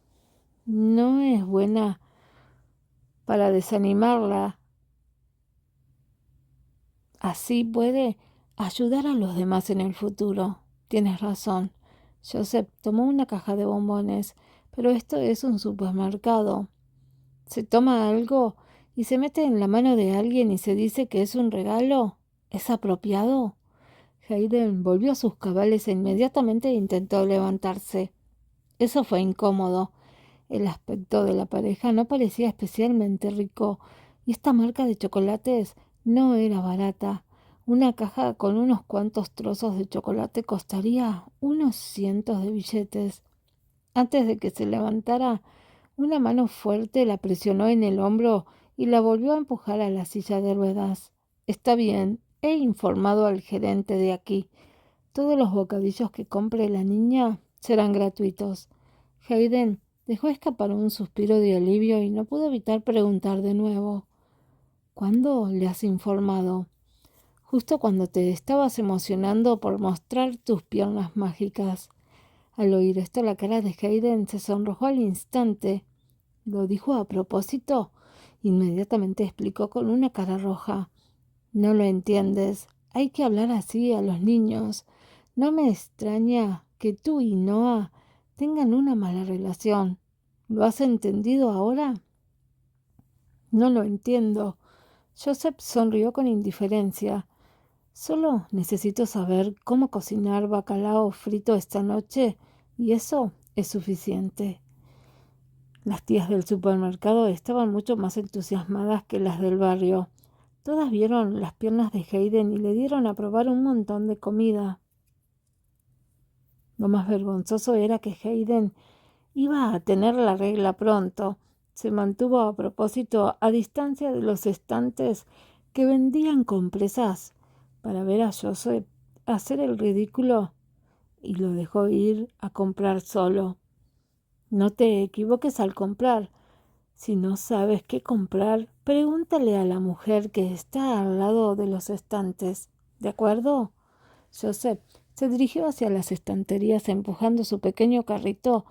no es buena para desanimarla. Así puede ayudar a los demás en el futuro. Tienes razón. Joseph tomó una caja de bombones, pero esto es un supermercado. Se toma algo y se mete en la mano de alguien y se dice que es un regalo. ¿Es apropiado? Hayden volvió a sus cabales e inmediatamente intentó levantarse. Eso fue incómodo. El aspecto de la pareja no parecía especialmente rico, y esta marca de chocolates no era barata. Una caja con unos cuantos trozos de chocolate costaría unos cientos de billetes. Antes de que se levantara, una mano fuerte la presionó en el hombro y la volvió a empujar a la silla de ruedas. Está bien, he informado al gerente de aquí. Todos los bocadillos que compre la niña serán gratuitos. Hayden dejó escapar un suspiro de alivio y no pudo evitar preguntar de nuevo. ¿Cuándo le has informado? Justo cuando te estabas emocionando por mostrar tus piernas mágicas. Al oír esto, la cara de Hayden se sonrojó al instante. ¿Lo dijo a propósito? Inmediatamente explicó con una cara roja. No lo entiendes. Hay que hablar así a los niños. No me extraña que tú y Noah tengan una mala relación. ¿Lo has entendido ahora? No lo entiendo. Joseph sonrió con indiferencia. Solo necesito saber cómo cocinar bacalao frito esta noche y eso es suficiente. Las tías del supermercado estaban mucho más entusiasmadas que las del barrio. Todas vieron las piernas de Hayden y le dieron a probar un montón de comida. Lo más vergonzoso era que Hayden iba a tener la regla pronto. Se mantuvo a propósito a distancia de los estantes que vendían compresas para ver a Joseph hacer el ridículo y lo dejó ir a comprar solo. No te equivoques al comprar. Si no sabes qué comprar, pregúntale a la mujer que está al lado de los estantes. ¿De acuerdo? Joseph se dirigió hacia las estanterías empujando su pequeño carrito.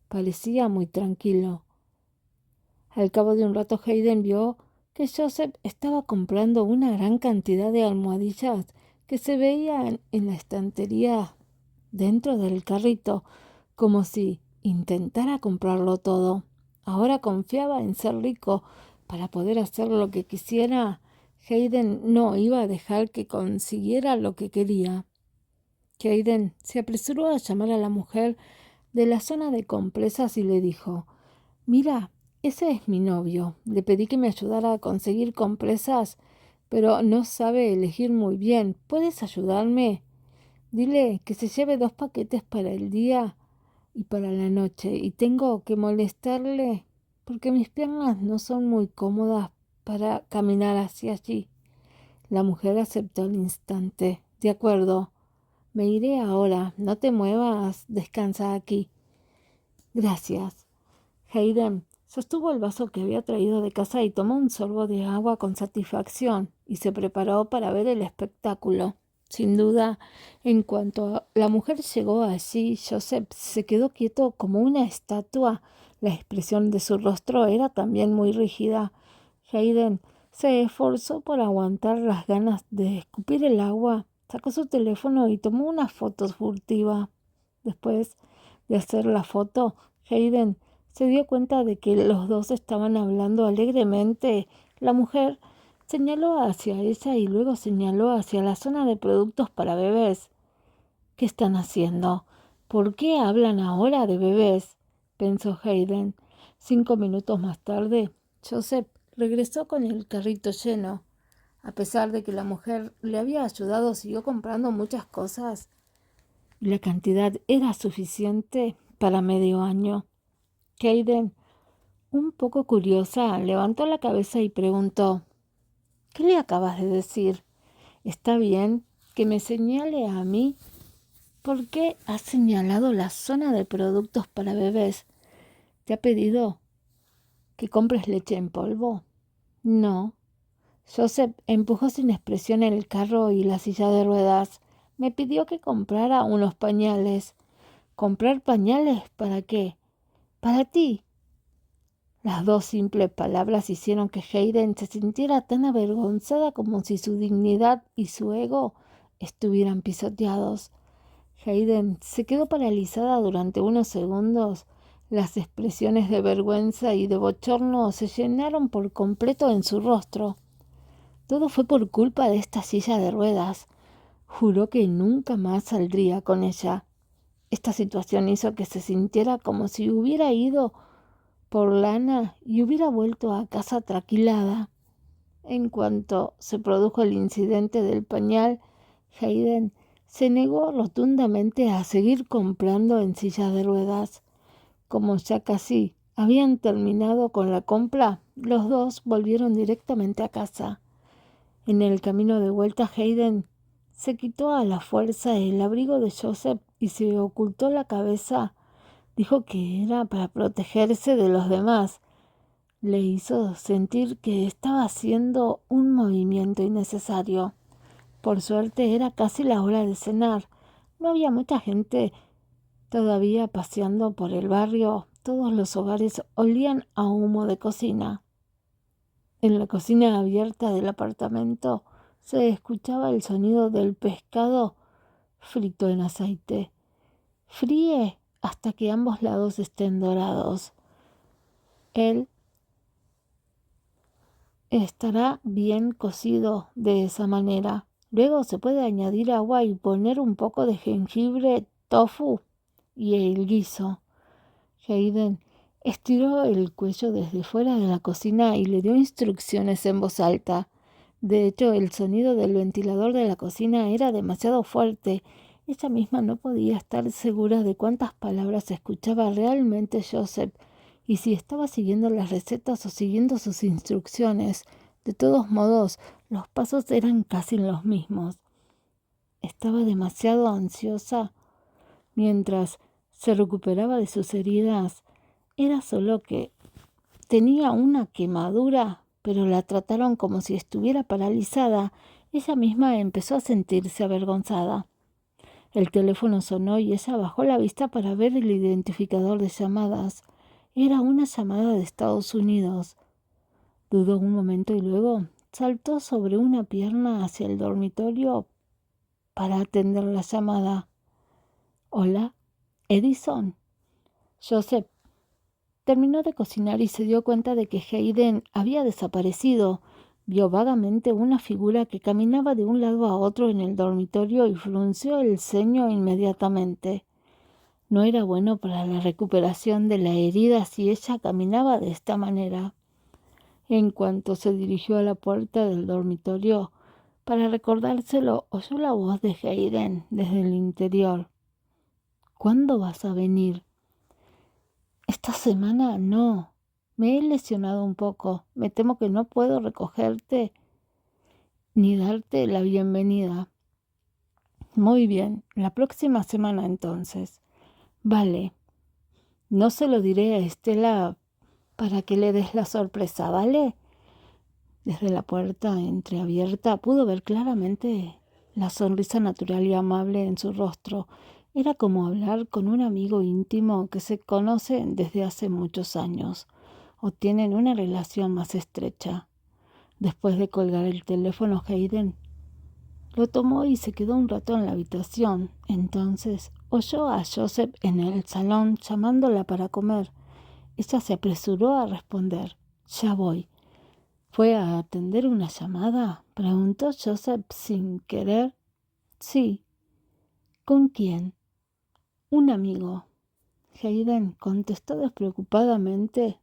Parecía muy tranquilo. Al cabo de un rato Hayden vio que Joseph estaba comprando una gran cantidad de almohadillas que se veían en la estantería dentro del carrito, como si intentara comprarlo todo. Ahora confiaba en ser rico para poder hacer lo que quisiera. Hayden no iba a dejar que consiguiera lo que quería. Hayden se apresuró a llamar a la mujer de la zona de compresas y le dijo: «Mira, ese es mi novio. Le pedí que me ayudara a conseguir compresas, pero no sabe elegir muy bien. ¿Puedes ayudarme? Dile que se lleve 2 paquetes para el día y para la noche, y tengo que molestarle porque mis piernas no son muy cómodas para caminar hacia allí». La mujer aceptó al instante. «De acuerdo, me iré ahora. No te muevas, descansa aquí». «Gracias». Hayden sostuvo el vaso que había traído de casa y tomó un sorbo de agua con satisfacción y se preparó para ver el espectáculo. Sin duda, en cuanto la mujer llegó allí, Joseph se quedó quieto como una estatua. La expresión de su rostro era también muy rígida. Hayden se esforzó por aguantar las ganas de escupir el agua, sacó su teléfono y tomó una foto furtiva. Después de hacer la foto, Hayden se dio cuenta de que los dos estaban hablando alegremente. La mujer señaló hacia ella y luego señaló hacia la zona de productos para bebés. «¿Qué están haciendo? ¿Por qué hablan ahora de bebés?», pensó Hayden. 5 minutos más tarde, Joseph regresó con el carrito lleno. A pesar de que la mujer le había ayudado, siguió comprando muchas cosas y la cantidad era suficiente para medio año. Hayden, un poco curiosa, levantó la cabeza y preguntó: «¿Qué le acabas de decir? ¿Está bien que me señale a mí? ¿Por qué has señalado la zona de productos para bebés? ¿Te ha pedido que compres leche en polvo?». «No». Joseph empujó sin expresión el carro y la silla de ruedas. «Me pidió que comprara unos pañales». «¿Comprar pañales? ¿Para qué?». «Para ti». Las 2 simples palabras hicieron que Hayden se sintiera tan avergonzada como si su dignidad y su ego estuvieran pisoteados. Hayden se quedó paralizada durante unos segundos. Las expresiones de vergüenza y de bochorno se llenaron por completo en su rostro. Todo fue por culpa de esta silla de ruedas. Juró que nunca más saldría con ella. Esta situación hizo que se sintiera como si hubiera ido por lana y hubiera vuelto a casa trasquilada. En cuanto se produjo el incidente del pañal, Hayden se negó rotundamente a seguir comprando en sillas de ruedas. Como ya casi habían terminado con la compra, los dos volvieron directamente a casa. En el camino de vuelta, Hayden se quitó a la fuerza el abrigo de Joseph y se ocultó la cabeza. Dijo que era para protegerse de los demás. Le hizo sentir que estaba haciendo un movimiento innecesario. Por suerte era casi la hora de cenar. No había mucha gente todavía paseando por el barrio. Todos los hogares olían a humo de cocina. En la cocina abierta del apartamento se escuchaba el sonido del pescado frito en aceite. «Fríe hasta que ambos lados estén dorados. Él estará bien cocido de esa manera», Luego se puede añadir agua y poner un poco de jengibre, tofu y el guiso. Hayden estiró el cuello desde fuera de la cocina y le dio instrucciones en voz alta. De hecho, el sonido del ventilador de la cocina era demasiado fuerte. Ella misma no podía estar segura de cuántas palabras escuchaba realmente Joseph y si estaba siguiendo las recetas o siguiendo sus instrucciones. De todos modos, los pasos eran casi los mismos. Estaba demasiado ansiosa mientras se recuperaba de sus heridas. Era solo que tenía una quemadura, pero la trataron como si estuviera paralizada. Ella misma empezó a sentirse avergonzada. El teléfono sonó y ella bajó la vista para ver el identificador de llamadas. Era una llamada de Estados Unidos. Dudó un momento y luego saltó sobre una pierna hacia el dormitorio para atender la llamada. Hola, Edison. Joseph terminó de cocinar y se dio cuenta de que Hayden había desaparecido. Vio vagamente una figura que caminaba de un lado a otro en el dormitorio y frunció el ceño inmediatamente. No era bueno para la recuperación de la herida si ella caminaba de esta manera. En cuanto se dirigió a la puerta del dormitorio para recordárselo, oyó la voz de Hayden desde el interior. ¿Cuándo vas a venir? Esta semana no. Me he lesionado un poco. Me temo que no puedo recogerte ni darte la bienvenida. Muy bien, la próxima semana entonces. Vale. No se lo diré a Estela para que le des la sorpresa, ¿vale? Desde la puerta entreabierta pudo ver claramente la sonrisa natural y amable en su rostro. Era como hablar con un amigo íntimo que se conoce desde hace muchos años o tienen una relación más estrecha. Después de colgar el teléfono, Hayden lo tomó y se quedó un rato en la habitación. Entonces oyó a Joseph en el salón llamándola para comer. Ella se apresuró a responder. Ya voy. ¿Fue a atender una llamada? Preguntó Joseph sin querer. Sí. ¿Con quién? Un amigo. Hayden contestó despreocupadamente.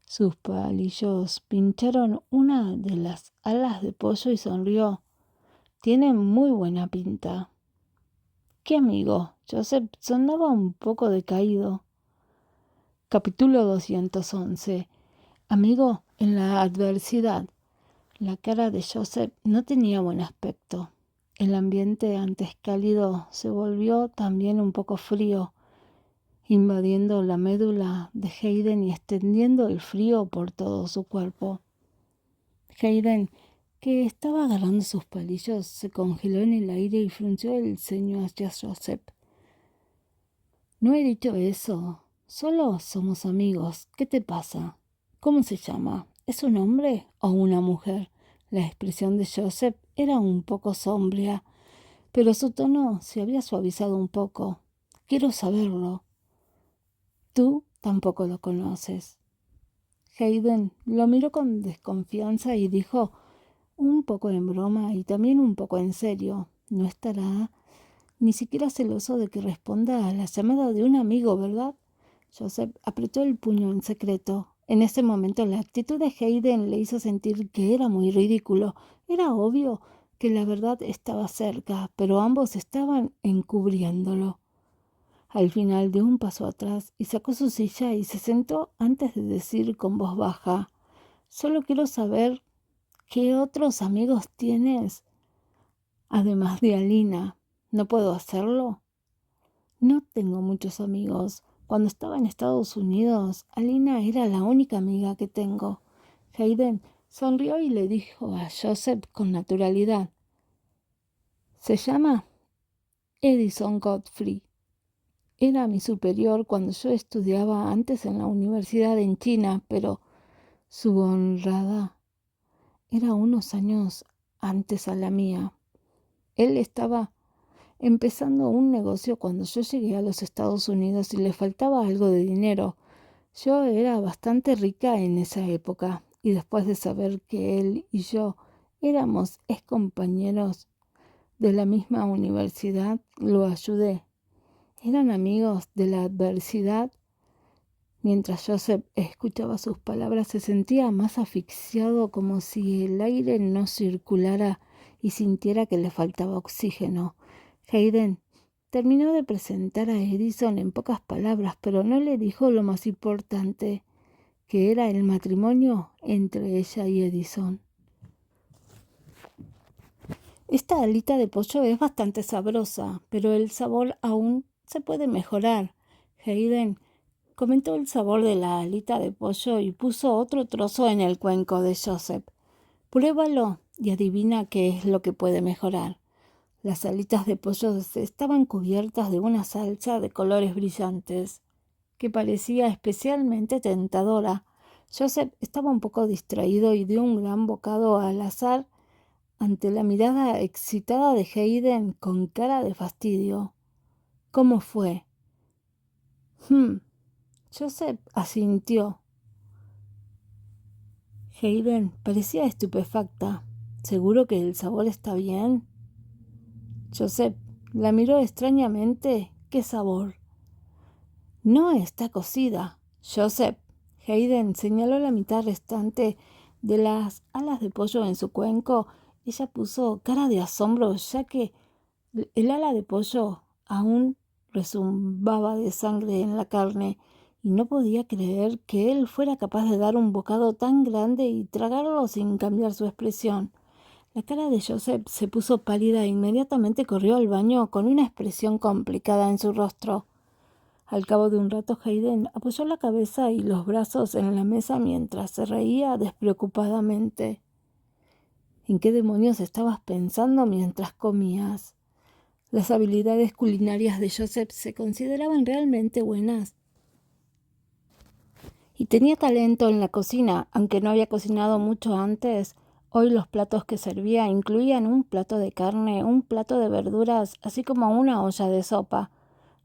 Sus palillos pincharon una de las alas de pollo y sonrió. Tiene muy buena pinta. ¿Qué amigo? Joseph sonaba un poco decaído. Capítulo 211. Amigo en la adversidad. La cara de Joseph no tenía buen aspecto. El ambiente antes cálido se volvió también un poco frío, invadiendo la médula de Hayden y extendiendo el frío por todo su cuerpo. Hayden, que estaba agarrando sus palillos, se congeló en el aire y frunció el ceño hacia Joseph. No he dicho eso. Solo somos amigos. ¿Qué te pasa? ¿Cómo se llama? ¿Es un hombre o una mujer? La expresión de Joseph era un poco sombría, pero su tono se había suavizado un poco. Quiero saberlo. Tú tampoco lo conoces. Hayden lo miró con desconfianza y dijo, un poco en broma y también un poco en serio, no estará ni siquiera celoso de que responda a la llamada de un amigo, ¿verdad? Joseph apretó el puño en secreto. En ese momento la actitud de Hayden le hizo sentir que era muy ridículo. Era obvio que la verdad estaba cerca, pero ambos estaban encubriéndolo. Al final dio un paso atrás y sacó su silla y se sentó antes de decir con voz baja, «Solo quiero saber qué otros amigos tienes, además de Alina. ¿No puedo hacerlo?» No tengo muchos amigos. Cuando estaba en Estados Unidos, Alina era la única amiga que tengo. Hayden sonrió y le dijo a Joseph con naturalidad. Se llama Edison Godfrey. Era mi superior cuando yo estudiaba antes en la universidad en China, pero su honrada era unos años antes a la mía. Él estaba empezando un negocio cuando yo llegué a los Estados Unidos y le faltaba algo de dinero. Yo era bastante rica en esa época y después de saber que él y yo éramos excompañeros de la misma universidad, lo ayudé. Eran amigos de la adversidad. Mientras Joseph escuchaba sus palabras, se sentía más asfixiado, como si el aire no circulara y sintiera que le faltaba oxígeno. Hayden terminó de presentar a Edison en pocas palabras, pero no le dijo lo más importante, que era el matrimonio entre ella y Edison. Esta alita de pollo es bastante sabrosa, pero el sabor aún se puede mejorar. Hayden comentó el sabor de la alita de pollo y puso otro trozo en el cuenco de Joseph. Pruébalo y adivina qué es lo que puede mejorar. Las alitas de pollo estaban cubiertas de una salsa de colores brillantes, que parecía especialmente tentadora. Joseph estaba un poco distraído y dio un gran bocado al azar ante la mirada excitada de Hayden con cara de fastidio. ¿Cómo fue? Joseph asintió. Hayden parecía estupefacta. ¿Seguro que el sabor está bien? Joseph la miró extrañamente. ¿Qué sabor? No está cocida. Joseph. Hayden señaló la mitad restante de las alas de pollo en su cuenco. Ella puso cara de asombro, ya que el ala de pollo aún rezumbaba de sangre en la carne y no podía creer que él fuera capaz de dar un bocado tan grande y tragarlo sin cambiar su expresión. La cara de Joseph se puso pálida e inmediatamente corrió al baño con una expresión complicada en su rostro. Al cabo de un rato, Hayden apoyó la cabeza y los brazos en la mesa mientras se reía despreocupadamente. ¿En qué demonios estabas pensando mientras comías? Las habilidades culinarias de Joseph se consideraban realmente buenas y tenía talento en la cocina, aunque no había cocinado mucho antes. Hoy los platos que servía incluían un plato de carne, un plato de verduras, así como una olla de sopa.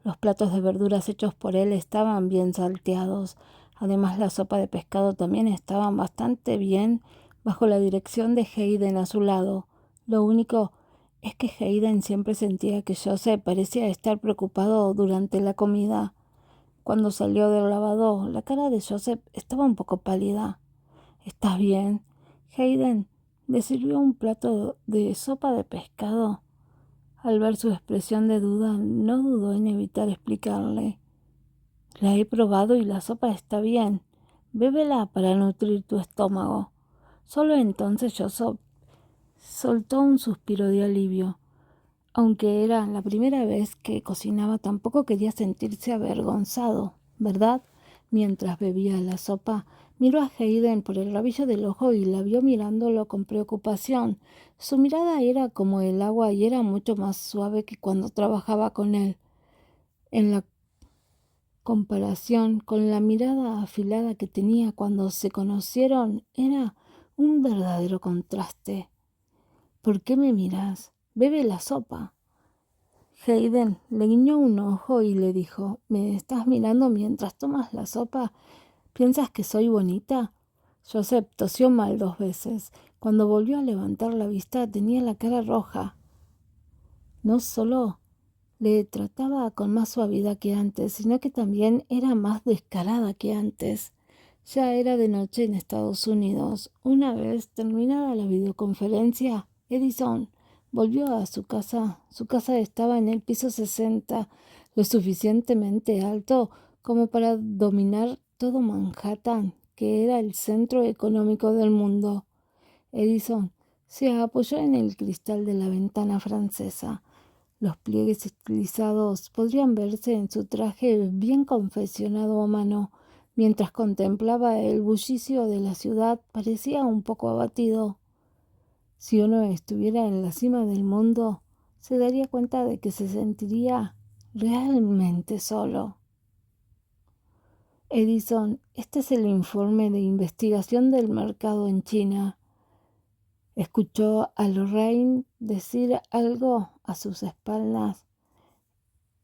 Los platos de verduras hechos por él estaban bien salteados. Además, la sopa de pescado también estaba bastante bien bajo la dirección de Hayden a su lado. Lo único es que Hayden siempre sentía que Joseph parecía estar preocupado durante la comida. Cuando salió del lavado, la cara de Joseph estaba un poco pálida. ¿Estás bien? Hayden le sirvió un plato de sopa de pescado. Al ver su expresión de duda, no dudó en evitar explicarle. La he probado y la sopa está bien. Bébela para nutrir tu estómago. Solo entonces Joseph soltó un suspiro de alivio. Aunque era la primera vez que cocinaba, tampoco quería sentirse avergonzado, ¿verdad? Mientras bebía la sopa, miró a Hayden por el rabillo del ojo y la vio mirándolo con preocupación. Su mirada era como el agua y era mucho más suave que cuando trabajaba con él. En la comparación con la mirada afilada que tenía cuando se conocieron, era un verdadero contraste. ¿Por qué me miras? Bebe la sopa. Hayden le guiñó un ojo y le dijo: ¿Me estás mirando mientras tomas la sopa? ¿Piensas que soy bonita? Joseph tosió mal 2 veces. Cuando volvió a levantar la vista tenía la cara roja. No solo le trataba con más suavidad que antes, sino que también era más descarada que antes. Ya era de noche en Estados Unidos. Una vez terminada la videoconferencia, Edison volvió a su casa. Su casa estaba en el piso 60, lo suficientemente alto como para dominar todo Manhattan, que era el centro económico del mundo. Edison se apoyó en el cristal de la ventana francesa. Los pliegues estilizados podrían verse en su traje bien confeccionado a mano. Mientras contemplaba el bullicio de la ciudad, parecía un poco abatido. Si uno estuviera en la cima del mundo, se daría cuenta de que se sentiría realmente solo. Edison, este es el informe de investigación del mercado en China. Escuchó a Lorraine decir algo a sus espaldas.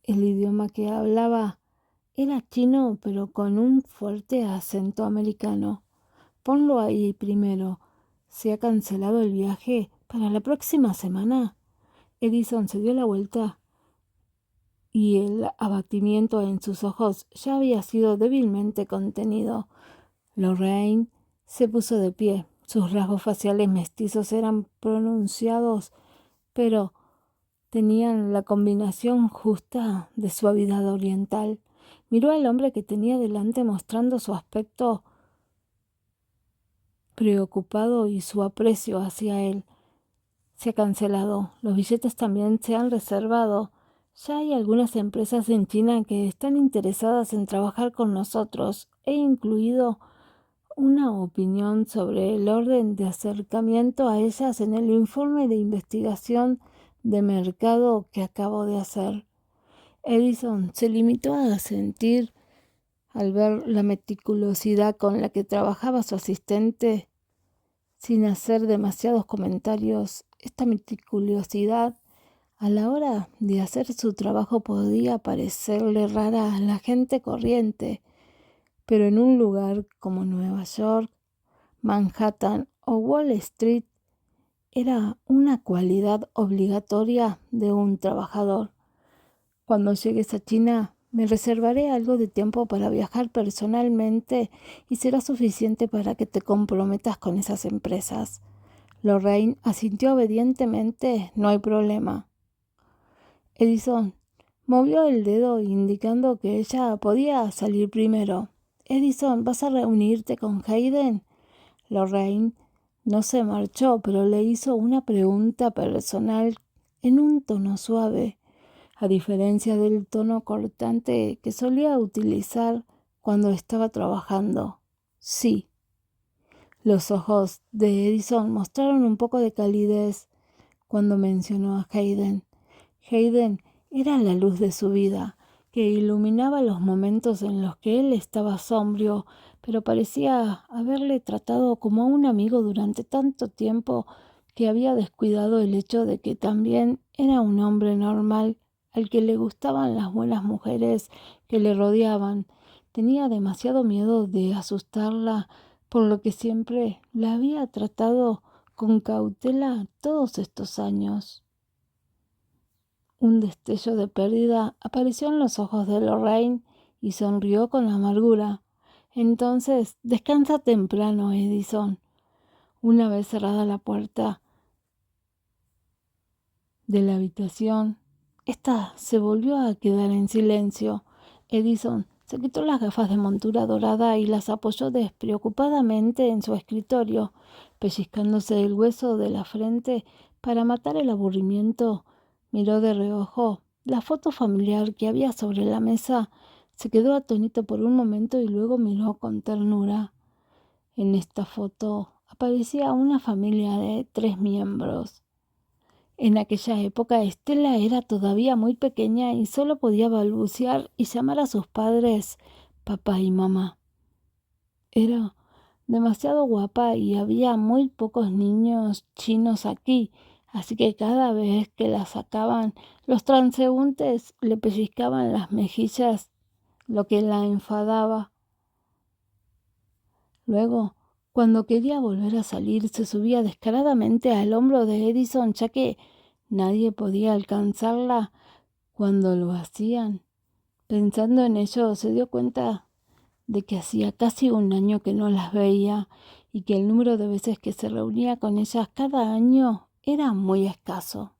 El idioma que hablaba era chino, pero con un fuerte acento americano. Ponlo ahí primero. ¿Se ha cancelado el viaje para la próxima semana? Edison se dio la vuelta y el abatimiento en sus ojos ya había sido débilmente contenido. Lorraine se puso de pie. Sus rasgos faciales mestizos eran pronunciados, pero tenían la combinación justa de suavidad oriental. Miró al hombre que tenía delante mostrando su aspecto preocupado y su aprecio hacia él. Se ha cancelado. Los billetes también se han reservado. Ya hay algunas empresas en China que están interesadas en trabajar con nosotros. He incluido una opinión sobre el orden de acercamiento a ellas en el informe de investigación de mercado que acabo de hacer. Edison se limitó a asentir al ver la meticulosidad con la que trabajaba su asistente sin hacer demasiados comentarios. Esta meticulosidad a la hora de hacer su trabajo podía parecerle rara a la gente corriente, pero en un lugar como Nueva York, Manhattan o Wall Street era una cualidad obligatoria de un trabajador. Cuando llegues a China, me reservaré algo de tiempo para viajar personalmente y será suficiente para que te comprometas con esas empresas. Lorraine asintió obedientemente. No hay problema. Edison movió el dedo indicando que ella podía salir primero. Edison, ¿vas a reunirte con Hayden? Lorraine no se marchó, pero le hizo una pregunta personal en un tono suave, a diferencia del tono cortante que solía utilizar cuando estaba trabajando. Sí. Los ojos de Edison mostraron un poco de calidez cuando mencionó a Hayden. Hayden era la luz de su vida, que iluminaba los momentos en los que él estaba sombrío, pero parecía haberle tratado como a un amigo durante tanto tiempo que había descuidado el hecho de que también era un hombre normal, al que le gustaban las buenas mujeres que le rodeaban. Tenía demasiado miedo de asustarla, por lo que siempre la había tratado con cautela todos estos años. Un destello de pérdida apareció en los ojos de Lorraine y sonrió con amargura. Entonces, descansa temprano, Edison. Una vez cerrada la puerta de la habitación, ésta se volvió a quedar en silencio. Edison se quitó las gafas de montura dorada y las apoyó despreocupadamente en su escritorio, pellizcándose el hueso de la frente para matar el aburrimiento. Miró de reojo la foto familiar que había sobre la mesa. Se quedó atónito por un momento y luego miró con ternura. En esta foto aparecía una familia de 3 miembros. En aquella época Estela era todavía muy pequeña y solo podía balbucear y llamar a sus padres papá y mamá. Era demasiado guapa y había muy pocos niños chinos aquí, así que cada vez que la sacaban, los transeúntes le pellizcaban las mejillas, lo que la enfadaba. Luego, cuando quería volver a salir, se subía descaradamente al hombro de Edison, ya que nadie podía alcanzarla cuando lo hacían. Pensando en ello, se dio cuenta de que hacía casi un año que no las veía y que el número de veces que se reunía con ellas cada año era muy escaso.